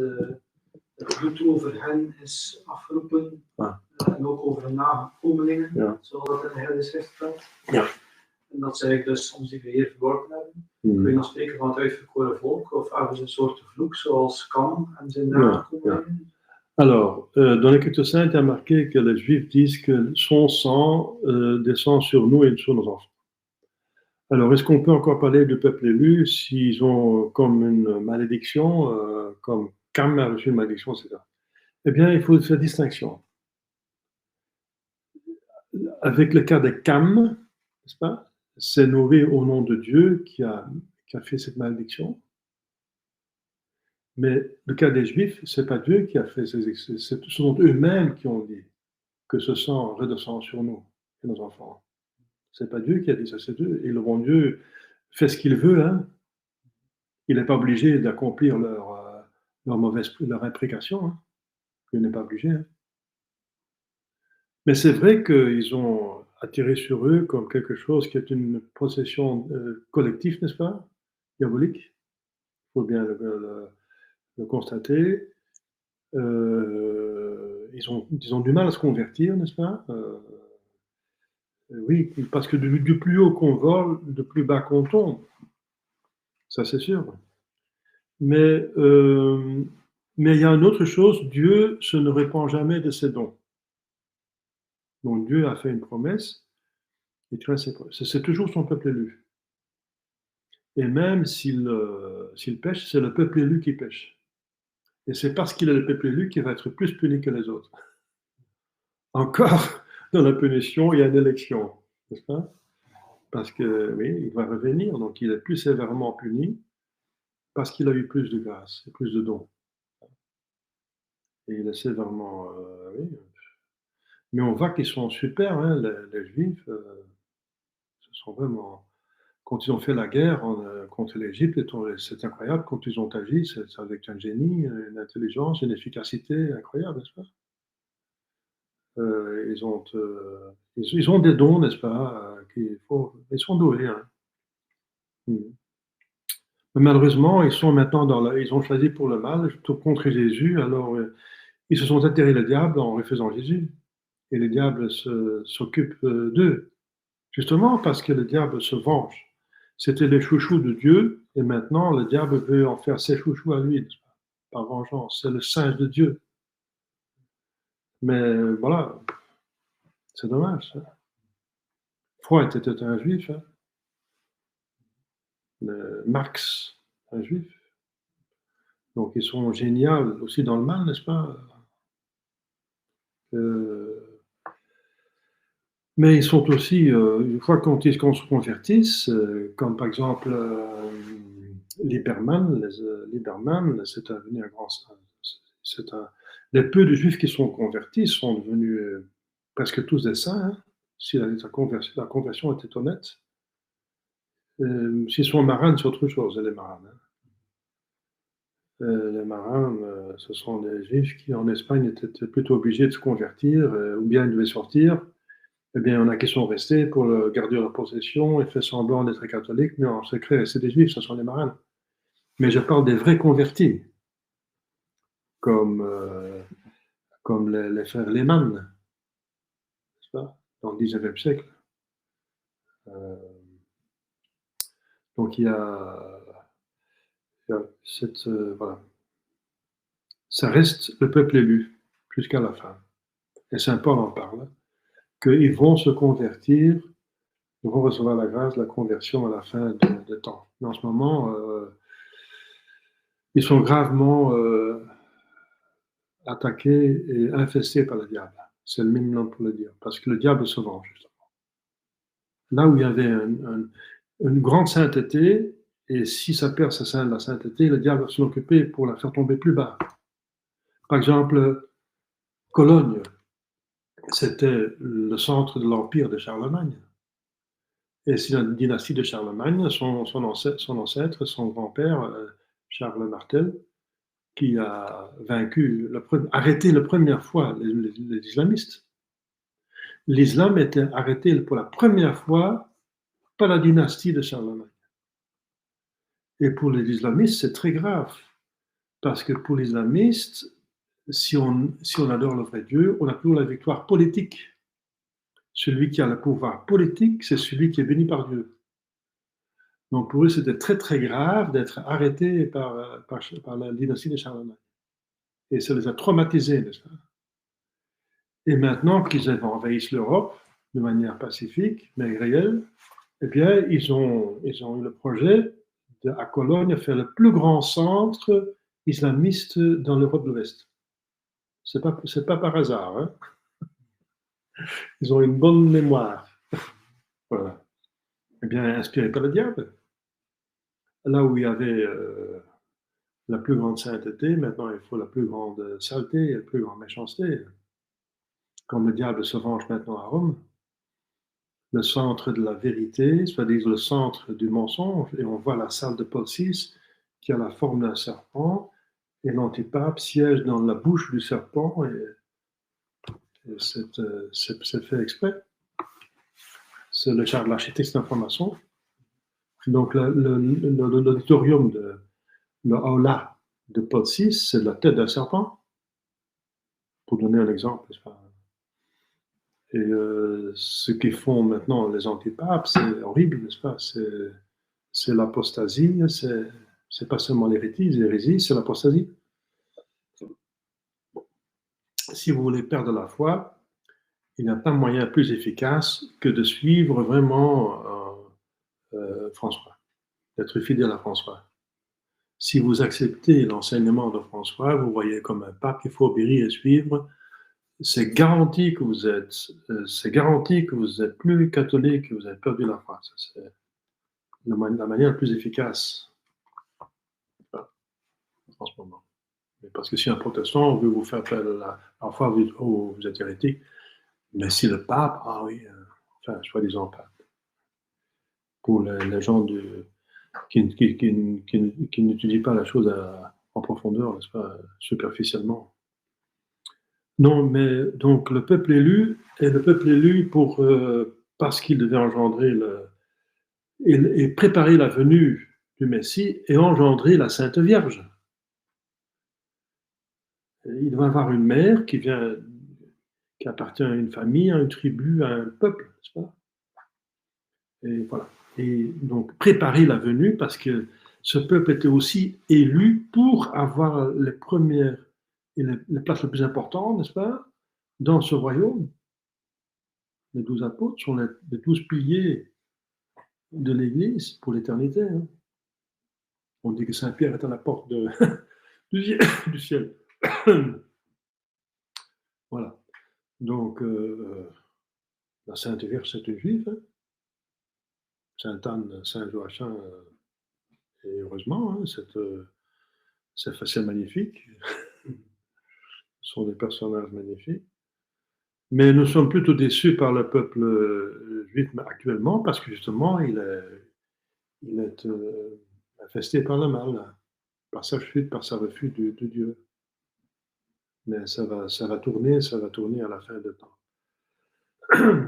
het bloed over hen is afgeroepen, en ook over hun nakomelingen, zoals dat in de Heilige Schrift staat, en dat zij dus ons die Heer verworpen hebben, kun je dan spreken van het uitverkoren volk, of hebben ze een soort vloek zoals Kam en zijn nakomelingen? Alors, dans l'Écriture sainte, il y a marqué que les Juifs disent que son sang descend sur nous et sur nos enfants. Alors, est-ce qu'on peut encore parler du peuple élu s'ils ont comme une malédiction, comme Cam a reçu une malédiction, etc. Eh bien, il faut faire distinction. Avec le cas de Cam, n'est-ce pas? C'est nourri au nom de Dieu qui a fait cette malédiction. Mais le cas des Juifs, ce n'est pas Dieu qui a fait ces excès, ce sont eux-mêmes qui ont dit que ce sang redescend sur nous et nos enfants. Ce n'est pas Dieu qui a dit ça, c'est Dieu. Et le bon Dieu fait ce qu'il veut. Hein. Il n'est pas obligé d'accomplir leur imprécation. Hein. Il n'est pas obligé. Hein. Mais c'est vrai qu'ils ont attiré sur eux comme quelque chose qui est une possession collective, n'est-ce pas? Diabolique. Il faut bien le constater. Ils ont du mal à se convertir, n'est-ce pas? Oui, parce que du plus haut qu'on vole, de plus bas qu'on tombe. Ça, c'est sûr. Mais il y a une autre chose, Dieu se ne répand jamais de ses dons. Donc Dieu a fait une promesse, et c'est toujours son peuple élu. Et même s'il pêche, c'est le peuple élu qui pêche. Et c'est parce qu'il est le peuple élu qu'il va être plus puni que les autres. Encore, dans la punition, il y a une élection, n'est-ce pas? Parce que, oui, il va revenir, donc il est plus sévèrement puni parce qu'il a eu plus de grâce et plus de dons. Et il est sévèrement, oui. Mais on voit qu'ils sont super, hein, les Juifs, ce sont vraiment... Quand ils ont fait la guerre contre l'Égypte, c'est incroyable. Quand ils ont agi, c'est avec un génie, une intelligence, une efficacité incroyable, n'est-ce pas? Ils ont des dons, n'est-ce pas? Ils sont doués. Hein. Mais malheureusement, ils sont maintenant ils ont choisi pour le mal, contre Jésus. Alors, ils se sont atterrés le diable en refusant Jésus. Et le diable s'occupe d'eux, justement parce que le diable se venge. C'était les chouchous de Dieu, Et maintenant, le diable veut en faire ses chouchous à lui, par vengeance. C'est le singe de Dieu. Mais voilà, c'est dommage. Ça. Freud était un juif. Hein. Marx, un juif. Donc ils sont géniaux aussi dans le mal, n'est-ce pas? Mais ils sont aussi, une fois qu'on se convertissent, comme par exemple Lieberman, Lieberman, c'est devenu un grand... Les peu de juifs qui sont convertis sont devenus presque tous des saints, hein, si la conversion était honnête. S'ils sont marins, c'est autre chose, les marins. Hein. Les marins, ce sont des juifs qui, en Espagne, étaient plutôt obligés de se convertir, ou bien ils devaient sortir. Eh bien, il y en a qui sont restés pour garder leur possession et faire semblant d'être catholiques, mais en secret, c'est des juifs, ce sont les marins. Mais je parle des vrais convertis, comme, comme les frères Lehmann, n'est-ce pas, dans le 19e siècle. Donc il y a cette... voilà. Ça reste le peuple élu jusqu'à la fin. Et Saint Paul en parle, qu'ils vont se convertir, ils vont recevoir la grâce de la conversion à la fin des temps. Mais en ce moment, ils sont gravement attaqués et infestés par le diable. C'est le même nom pour le dire, parce que le diable se venge, justement. Là où il y avait une grande sainteté, et si ça perd la sainteté, le diable va s'en occuper pour la faire tomber plus bas. Par exemple, Cologne, c'était le centre de l'empire de Charlemagne. Et c'est la dynastie de Charlemagne, son ancêtre, son grand-père, Charles Martel, qui a arrêté la première fois les islamistes. L'islam était arrêté pour la première fois par la dynastie de Charlemagne. Et pour les islamistes, c'est très grave. Parce que pour les islamistes, si on adore le vrai Dieu, on a toujours la victoire politique. Celui qui a le pouvoir politique, c'est celui qui est béni par Dieu. Donc pour eux, c'était très très grave d'être arrêté par la dynastie de Charlemagne. Et ça les a traumatisés, n'est-ce pas? Et maintenant qu'ils envahissent l'Europe de manière pacifique, mais réelle, eh bien, ils ont eu le projet à Cologne faire le plus grand centre islamiste dans l'Europe de l'Ouest. C'est pas par hasard. Hein? Ils ont une bonne mémoire. Voilà. Eh bien, inspiré par le diable. Là où il y avait la plus grande sainteté, maintenant il faut la plus grande saleté, la plus grande méchanceté. Comme le diable se venge maintenant à Rome, le centre de la vérité, c'est-à-dire le centre du mensonge, et on voit la salle de Paul VI qui a la forme d'un serpent, et l'antipape siège dans la bouche du serpent, et c'est fait exprès. C'est l'architecte d'information. Donc l'auditorium le aula de Paul VI, c'est la tête d'un serpent, pour donner un exemple. Et ce qu'ils font maintenant les antipapes, c'est horrible, n'est-ce pas? C'est l'apostasie, c'est pas seulement l'hérésie, c'est l'apostasie. Si vous voulez perdre la foi, il n'y a pas moyen plus efficace que de suivre vraiment François, d'être fidèle à François. Si vous acceptez l'enseignement de François, vous voyez comme un pape qu'il faut obéir et suivre, c'est garanti que vous êtes plus catholique, que vous avez perdu la foi. C'est la manière la plus efficace en ce moment. Parce que si un protestant veut vous faire perdre parfois vous êtes hérétique, mais si le pape, ah oui, enfin, soi-disant pape, pour les gens qui n'étudient pas la chose en profondeur, n'est-ce pas, superficiellement. Non, mais donc le peuple élu est le peuple élu parce qu'il devait engendrer et préparer la venue du Messie et engendrer la Sainte Vierge. Il doit avoir une mère qui appartient à une famille, à une tribu, à un peuple, n'est-ce pas? Et voilà. Et donc préparer la venue parce que ce peuple était aussi élu pour avoir les premières et les places les plus importantes, n'est-ce pas, dans ce royaume. Les 12 apôtres sont les 12 piliers de l'Église pour l'éternité. Hein. On dit que Saint-Pierre est à la porte du ciel. Voilà. Donc, la Sainte Vierge, c'est une juive. Hein. Sainte Anne, Saint Joachim, et heureusement, hein, c'est magnifique. Ce sont des personnages magnifiques. Mais nous sommes plutôt déçus par le peuple juif actuellement parce que justement, il est infesté par le mal, par sa chute, par sa refus de Dieu. Mais ça va tourner à la fin des temps.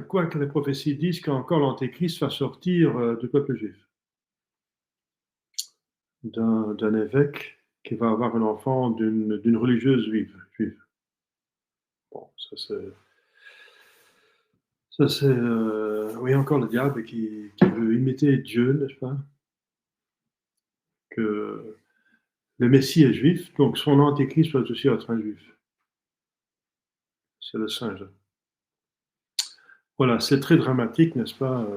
Quoique les prophéties disent qu'encore l'Antéchrist va sortir du peuple juif, d'un évêque qui va avoir un enfant d'une religieuse juive. Bon, ça c'est oui, encore le diable qui veut imiter Dieu, n'est-ce pas? Que le Messie est juif, donc son antéchrist doit aussi être un juif. C'est le singe. Voilà, c'est très dramatique, n'est-ce pas?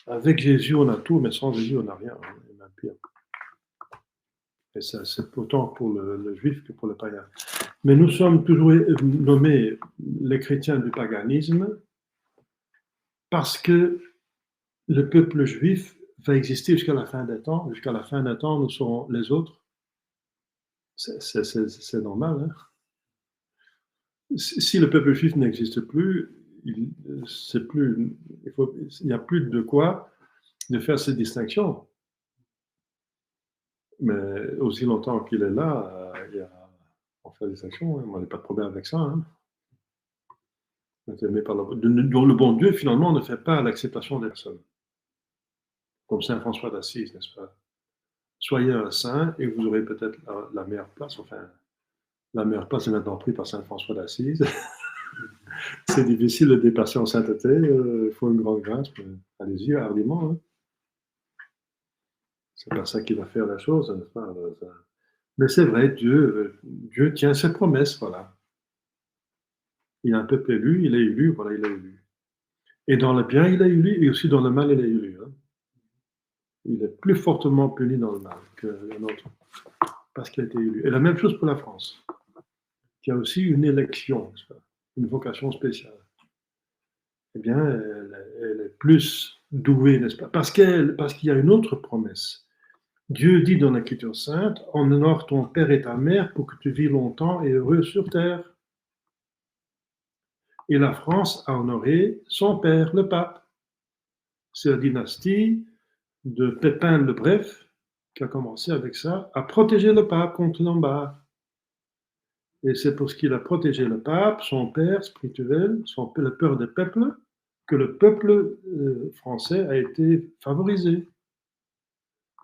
Avec Jésus, on a tout, mais sans Jésus, on n'a rien. Hein, et même pire. Et ça, c'est autant pour le juif que pour le païen. Mais nous sommes toujours nommés les chrétiens du paganisme parce que le peuple juif va exister jusqu'à la fin des temps. Jusqu'à la fin des temps, nous serons les autres. C'est normal. Hein? Si le peuple juif n'existe plus, il n'y a plus de quoi de faire cette distinction. Mais aussi longtemps qu'il est là, on fait des distinctions. Hein. Moi, j'ai pas de problème avec ça. Hein. Dont le bon Dieu, finalement, ne fait pas l'acceptation des personnes. Comme Saint François d'Assise, n'est-ce pas? Soyez un saint et vous aurez peut-être la meilleure place. Enfin, la meilleure place est maintenant prise par Saint François d'Assise. C'est difficile de dépasser en sainteté. Il faut une grande grâce. Allez-y, hardiment. Hein. C'est pas ça qui va faire la chose, n'est-ce pas? Mais c'est vrai, Dieu tient ses promesses, voilà. Il a un peuple élu, il est élu, voilà, il est élu. Et dans le bien, il est élu, et aussi dans le mal, il est élu. Hein. Il est plus fortement puni dans le mal que le nôtre, parce qu'il a été élu. Et la même chose pour la France, qui a aussi une élection, une vocation spéciale. Eh bien, elle est plus douée, n'est-ce pas? Parce qu'il y a une autre promesse. Dieu dit dans l'Écriture sainte, « Honore ton père et ta mère pour que tu vis longtemps et heureux sur terre. » Et la France a honoré son père, le pape. C'est la dynastie de Pépin le Bref qui a commencé avec ça, à protéger le pape contre Lombard. Et c'est parce qu'il a protégé le pape, son père spirituel, le père des peuples, que le peuple français a été favorisé.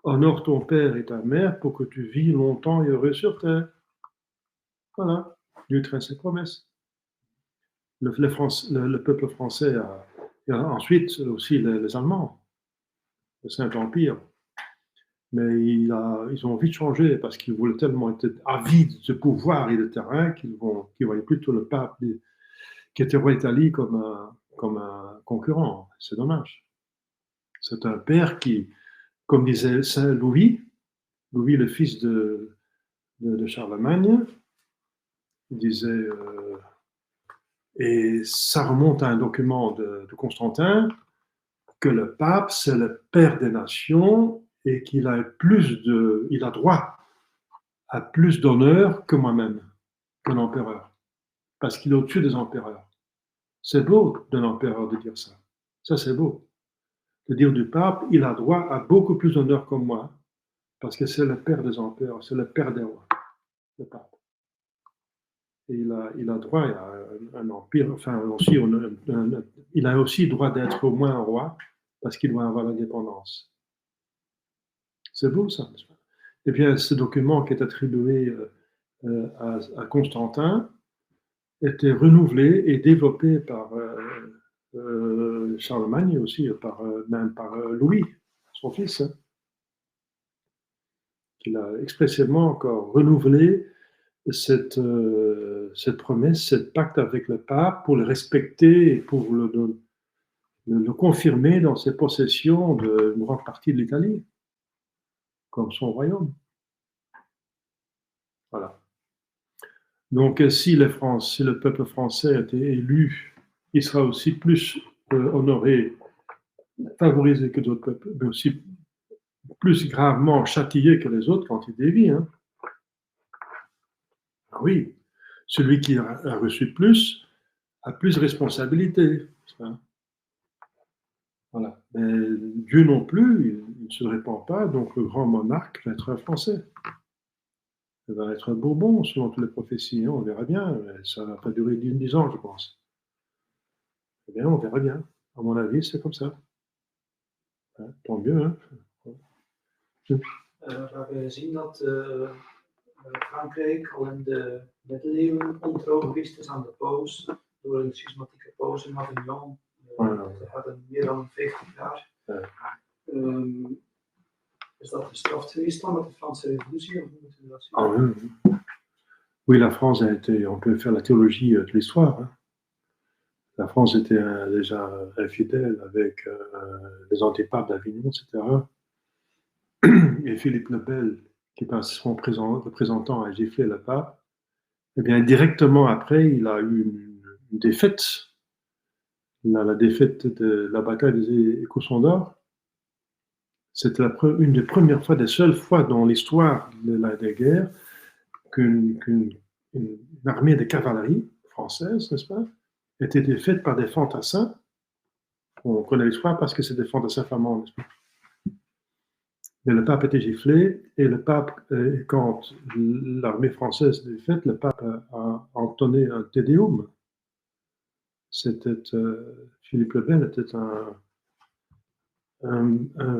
Honore ton père et ta mère pour que tu vis longtemps et heureux sur terre. Voilà, Dieu tient ses promesses. Le peuple français et ensuite aussi les Allemands, le Saint-Empire. Mais ils ont vite changé parce qu'ils voulaient tellement être avides de pouvoir et de terrain qu'ils voyaient plutôt le pape qui était roi d'Italie comme un concurrent. C'est dommage. C'est un père qui, comme disait Saint Louis, le fils de Charlemagne, il disait, et ça remonte à un document de Constantin, que le pape, c'est le père des nations et qu'il a droit à plus d'honneur que moi-même, que l'empereur, parce qu'il est au-dessus des empereurs. C'est beau d'un empereur de dire ça. Ça, c'est beau. De dire du pape, il a droit à beaucoup plus d'honneur que moi, parce que c'est le père des empereurs, c'est le père des rois, le pape. Et il a droit à un empire, enfin aussi, il a aussi droit d'être au moins un roi, parce qu'il doit avoir l'indépendance. C'est beau ça, n'est-ce pas? Eh bien, ce document qui est attribué à Constantin était renouvelé et développé par Charlemagne et aussi même par Louis, son fils. qu'il a expressément encore renouvelé cette promesse, ce pacte avec le pape pour le respecter et pour le confirmer dans ses possessions d'une grande partie de l'Italie, comme son royaume. Voilà. Donc, si le peuple français a été élu, il sera aussi plus honoré, favorisé que d'autres peuples, mais aussi plus gravement châtié que les autres quand il dévie. Hein. Ah oui, celui qui a reçu plus a plus de responsabilités. Hein. Voilà. Mais Dieu non plus, il ne se répand pas, donc le grand monarque va être un Français. Il va être un Bourbon, selon toutes les prophéties. Hein, on verra bien. Ça ne va pas durer 10 ans, je pense. Eh bien, on verra bien. À mon avis, c'est comme ça. Hein, tant mieux. Hein. We hebben gezien dat Frankrijk al in de middeleeuwen ontrouw geweest is aan de paus door een schismatieke paus in Avignon. Ze hadden meer dan 50 jaar. Is dat gestraft geweest dan met de Franse Révolution? Ah, oui. Oui, la France a été, on peut faire la théologie de l'histoire. Hein. La France était déjà infidèle avec les antipapes d'Avignon, etc. Et Philippe le Bel, qui par son représentant a giflé le pape, eh bien, directement après, il a eu une défaite, la défaite de la bataille des Écussons d'Or. C'était une des premières fois, des seules fois dans l'histoire de la guerre qu'une armée de cavalerie française, n'est-ce pas, était défaite par des fantassins. On connaît l'histoire parce que c'est des fantassins flamands, n'est-ce pas. Mais le pape était giflé, et le pape, quand l'armée française est faite, le pape a entonné un Te Deum. C'était Philippe le Bel était un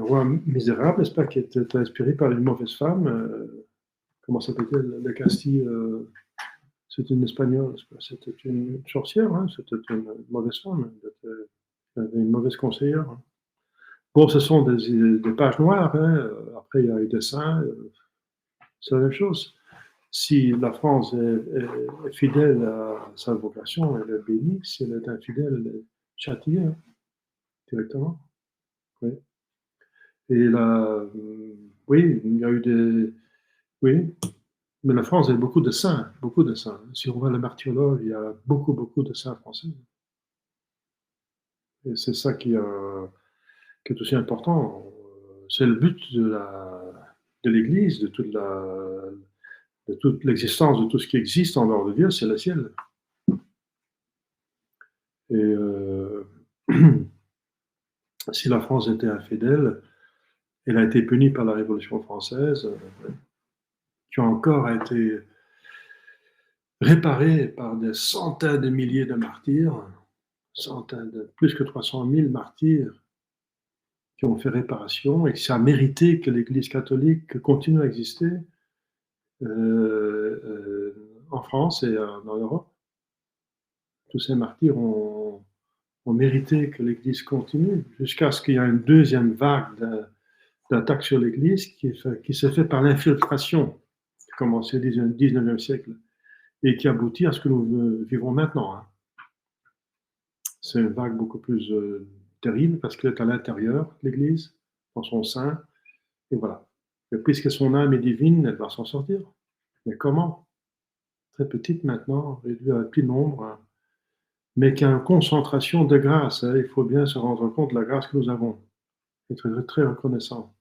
roi misérable, n'est-ce pas, qui était inspiré par une mauvaise femme. Comment s'appelait-elle? De Castille. C'était une Espagnole, c'était une sorcière, hein, c'était une mauvaise femme, elle avait une mauvaise conseillère. Bon, ce sont des pages noires, hein. Après il y a eu des saints, c'est la même chose. Si la France est fidèle à sa vocation, elle est bénie. Si elle est infidèle, elle est châtiée, hein, directement. Oui. Et là, oui, il y a eu des... Oui, mais la France a beaucoup de saints, beaucoup de saints. Si on voit le martyrologe, il y a beaucoup, beaucoup de saints français. Et c'est ça qui est aussi important. C'est le but de l'Église, de toute l'existence, de tout ce qui existe en dehors de Dieu, c'est le ciel. Et si la France était infidèle, elle a été punie par la Révolution française, qui a encore été réparée par des centaines de milliers de martyrs, plus que 300 000 martyrs qui ont fait réparation, et ça a mérité que l'Église catholique continue à exister en France et dans l'Europe. Tous ces martyrs ont mérité que l'Église continue, jusqu'à ce qu'il y ait une deuxième vague d'attaques sur l'Église qui s'est fait par l'infiltration, qui a commencé au 19e siècle, et qui aboutit à ce que nous vivons maintenant. Hein. C'est une vague beaucoup plus terrible, parce qu'elle est à l'intérieur de l'Église, dans son sein, et voilà. Et puisque son âme est divine, elle va s'en sortir. Mais comment? Très petite maintenant, réduite à un petit nombre, hein, mais qui a une concentration de grâce. Hein. Il faut bien se rendre compte de la grâce que nous avons, être très, très reconnaissant.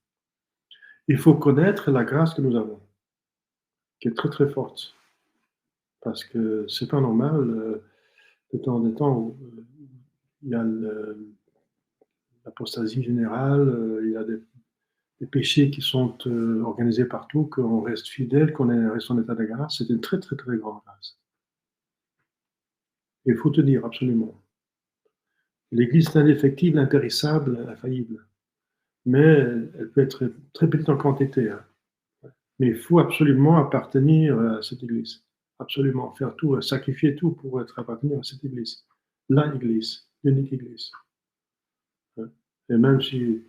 Il faut connaître la grâce que nous avons, qui est très très forte, parce que c'est pas normal, de temps en temps, où il y a l'apostasie générale, il y a des péchés qui sont organisés partout, qu'on reste fidèle, qu'on reste en état de grâce. C'est une très très très grande grâce. Il faut te dire absolument. L'Église est indéfectible, impérissable, infaillible, mais elle peut être très petite en quantité. Hein. Mais il faut absolument appartenir à cette Église. Absolument, faire tout, sacrifier tout pour appartenir à cette Église. La Église, l'unique Église. Et même si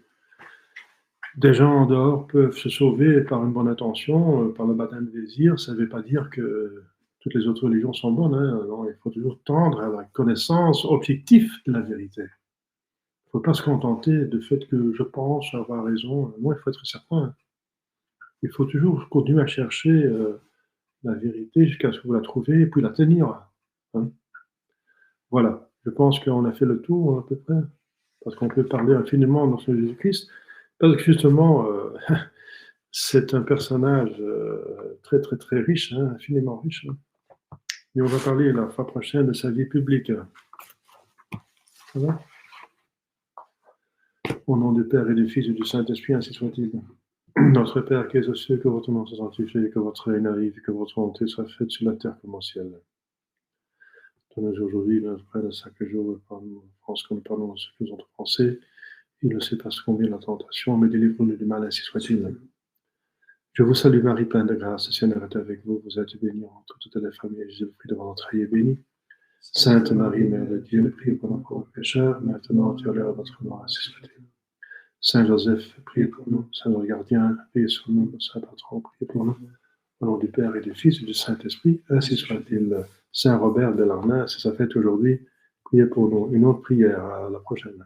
Des gens en dehors peuvent se sauver par une bonne intention, par le baptême de désir. Ça ne veut pas dire que toutes les autres religions sont bonnes. Hein. Non, il faut toujours tendre à la connaissance objective de la vérité. Il ne faut pas se contenter du fait que je pense avoir raison. Non, il faut être certain. Il faut toujours continuer à chercher la vérité jusqu'à ce que vous la trouviez et puis la tenir. Hein. Voilà, je pense qu'on a fait le tour à peu près, parce qu'on peut parler infiniment dans ce Jésus-Christ, parce que justement, c'est un personnage très très très riche, hein, infiniment riche. Hein. Et on va parler la fois prochaine de sa vie publique. Ça va? Au nom du Père et du Fils et du Saint-Esprit, ainsi soit-il. Notre Père qui es aux cieux, que votre nom soit sanctifié, que votre règne arrive, que votre volonté soit faite sur la terre comme au ciel. Donne-nous aujourd'hui notre pain de chaque jour, pardonne-nous ce que nous pardonnons ceux qui nous ont offensés. Il ne sait pas ce qu'on vient de la tentation, mais délivre-nous du mal, ainsi soit-il. Je vous salue Marie, pleine de grâce, le Seigneur est avec vous. Vous êtes bénie entre toutes les femmes, et Jésus, le fruit de votre entrailles, est béni. Sainte Marie, Mère de Dieu, priez pour nous pauvres pécheurs, maintenant et à l'heure de votre mort, ainsi soit-il. Saint Joseph, priez pour nous. Saint nos gardiens, priez sur nous. Saint Patron, priez pour nous. Au nom du Père et du Fils et du Saint-Esprit, ainsi soit-il. Saint Robert de Larnasse, c'est sa fête aujourd'hui. Priez pour nous. Une autre prière, à la prochaine.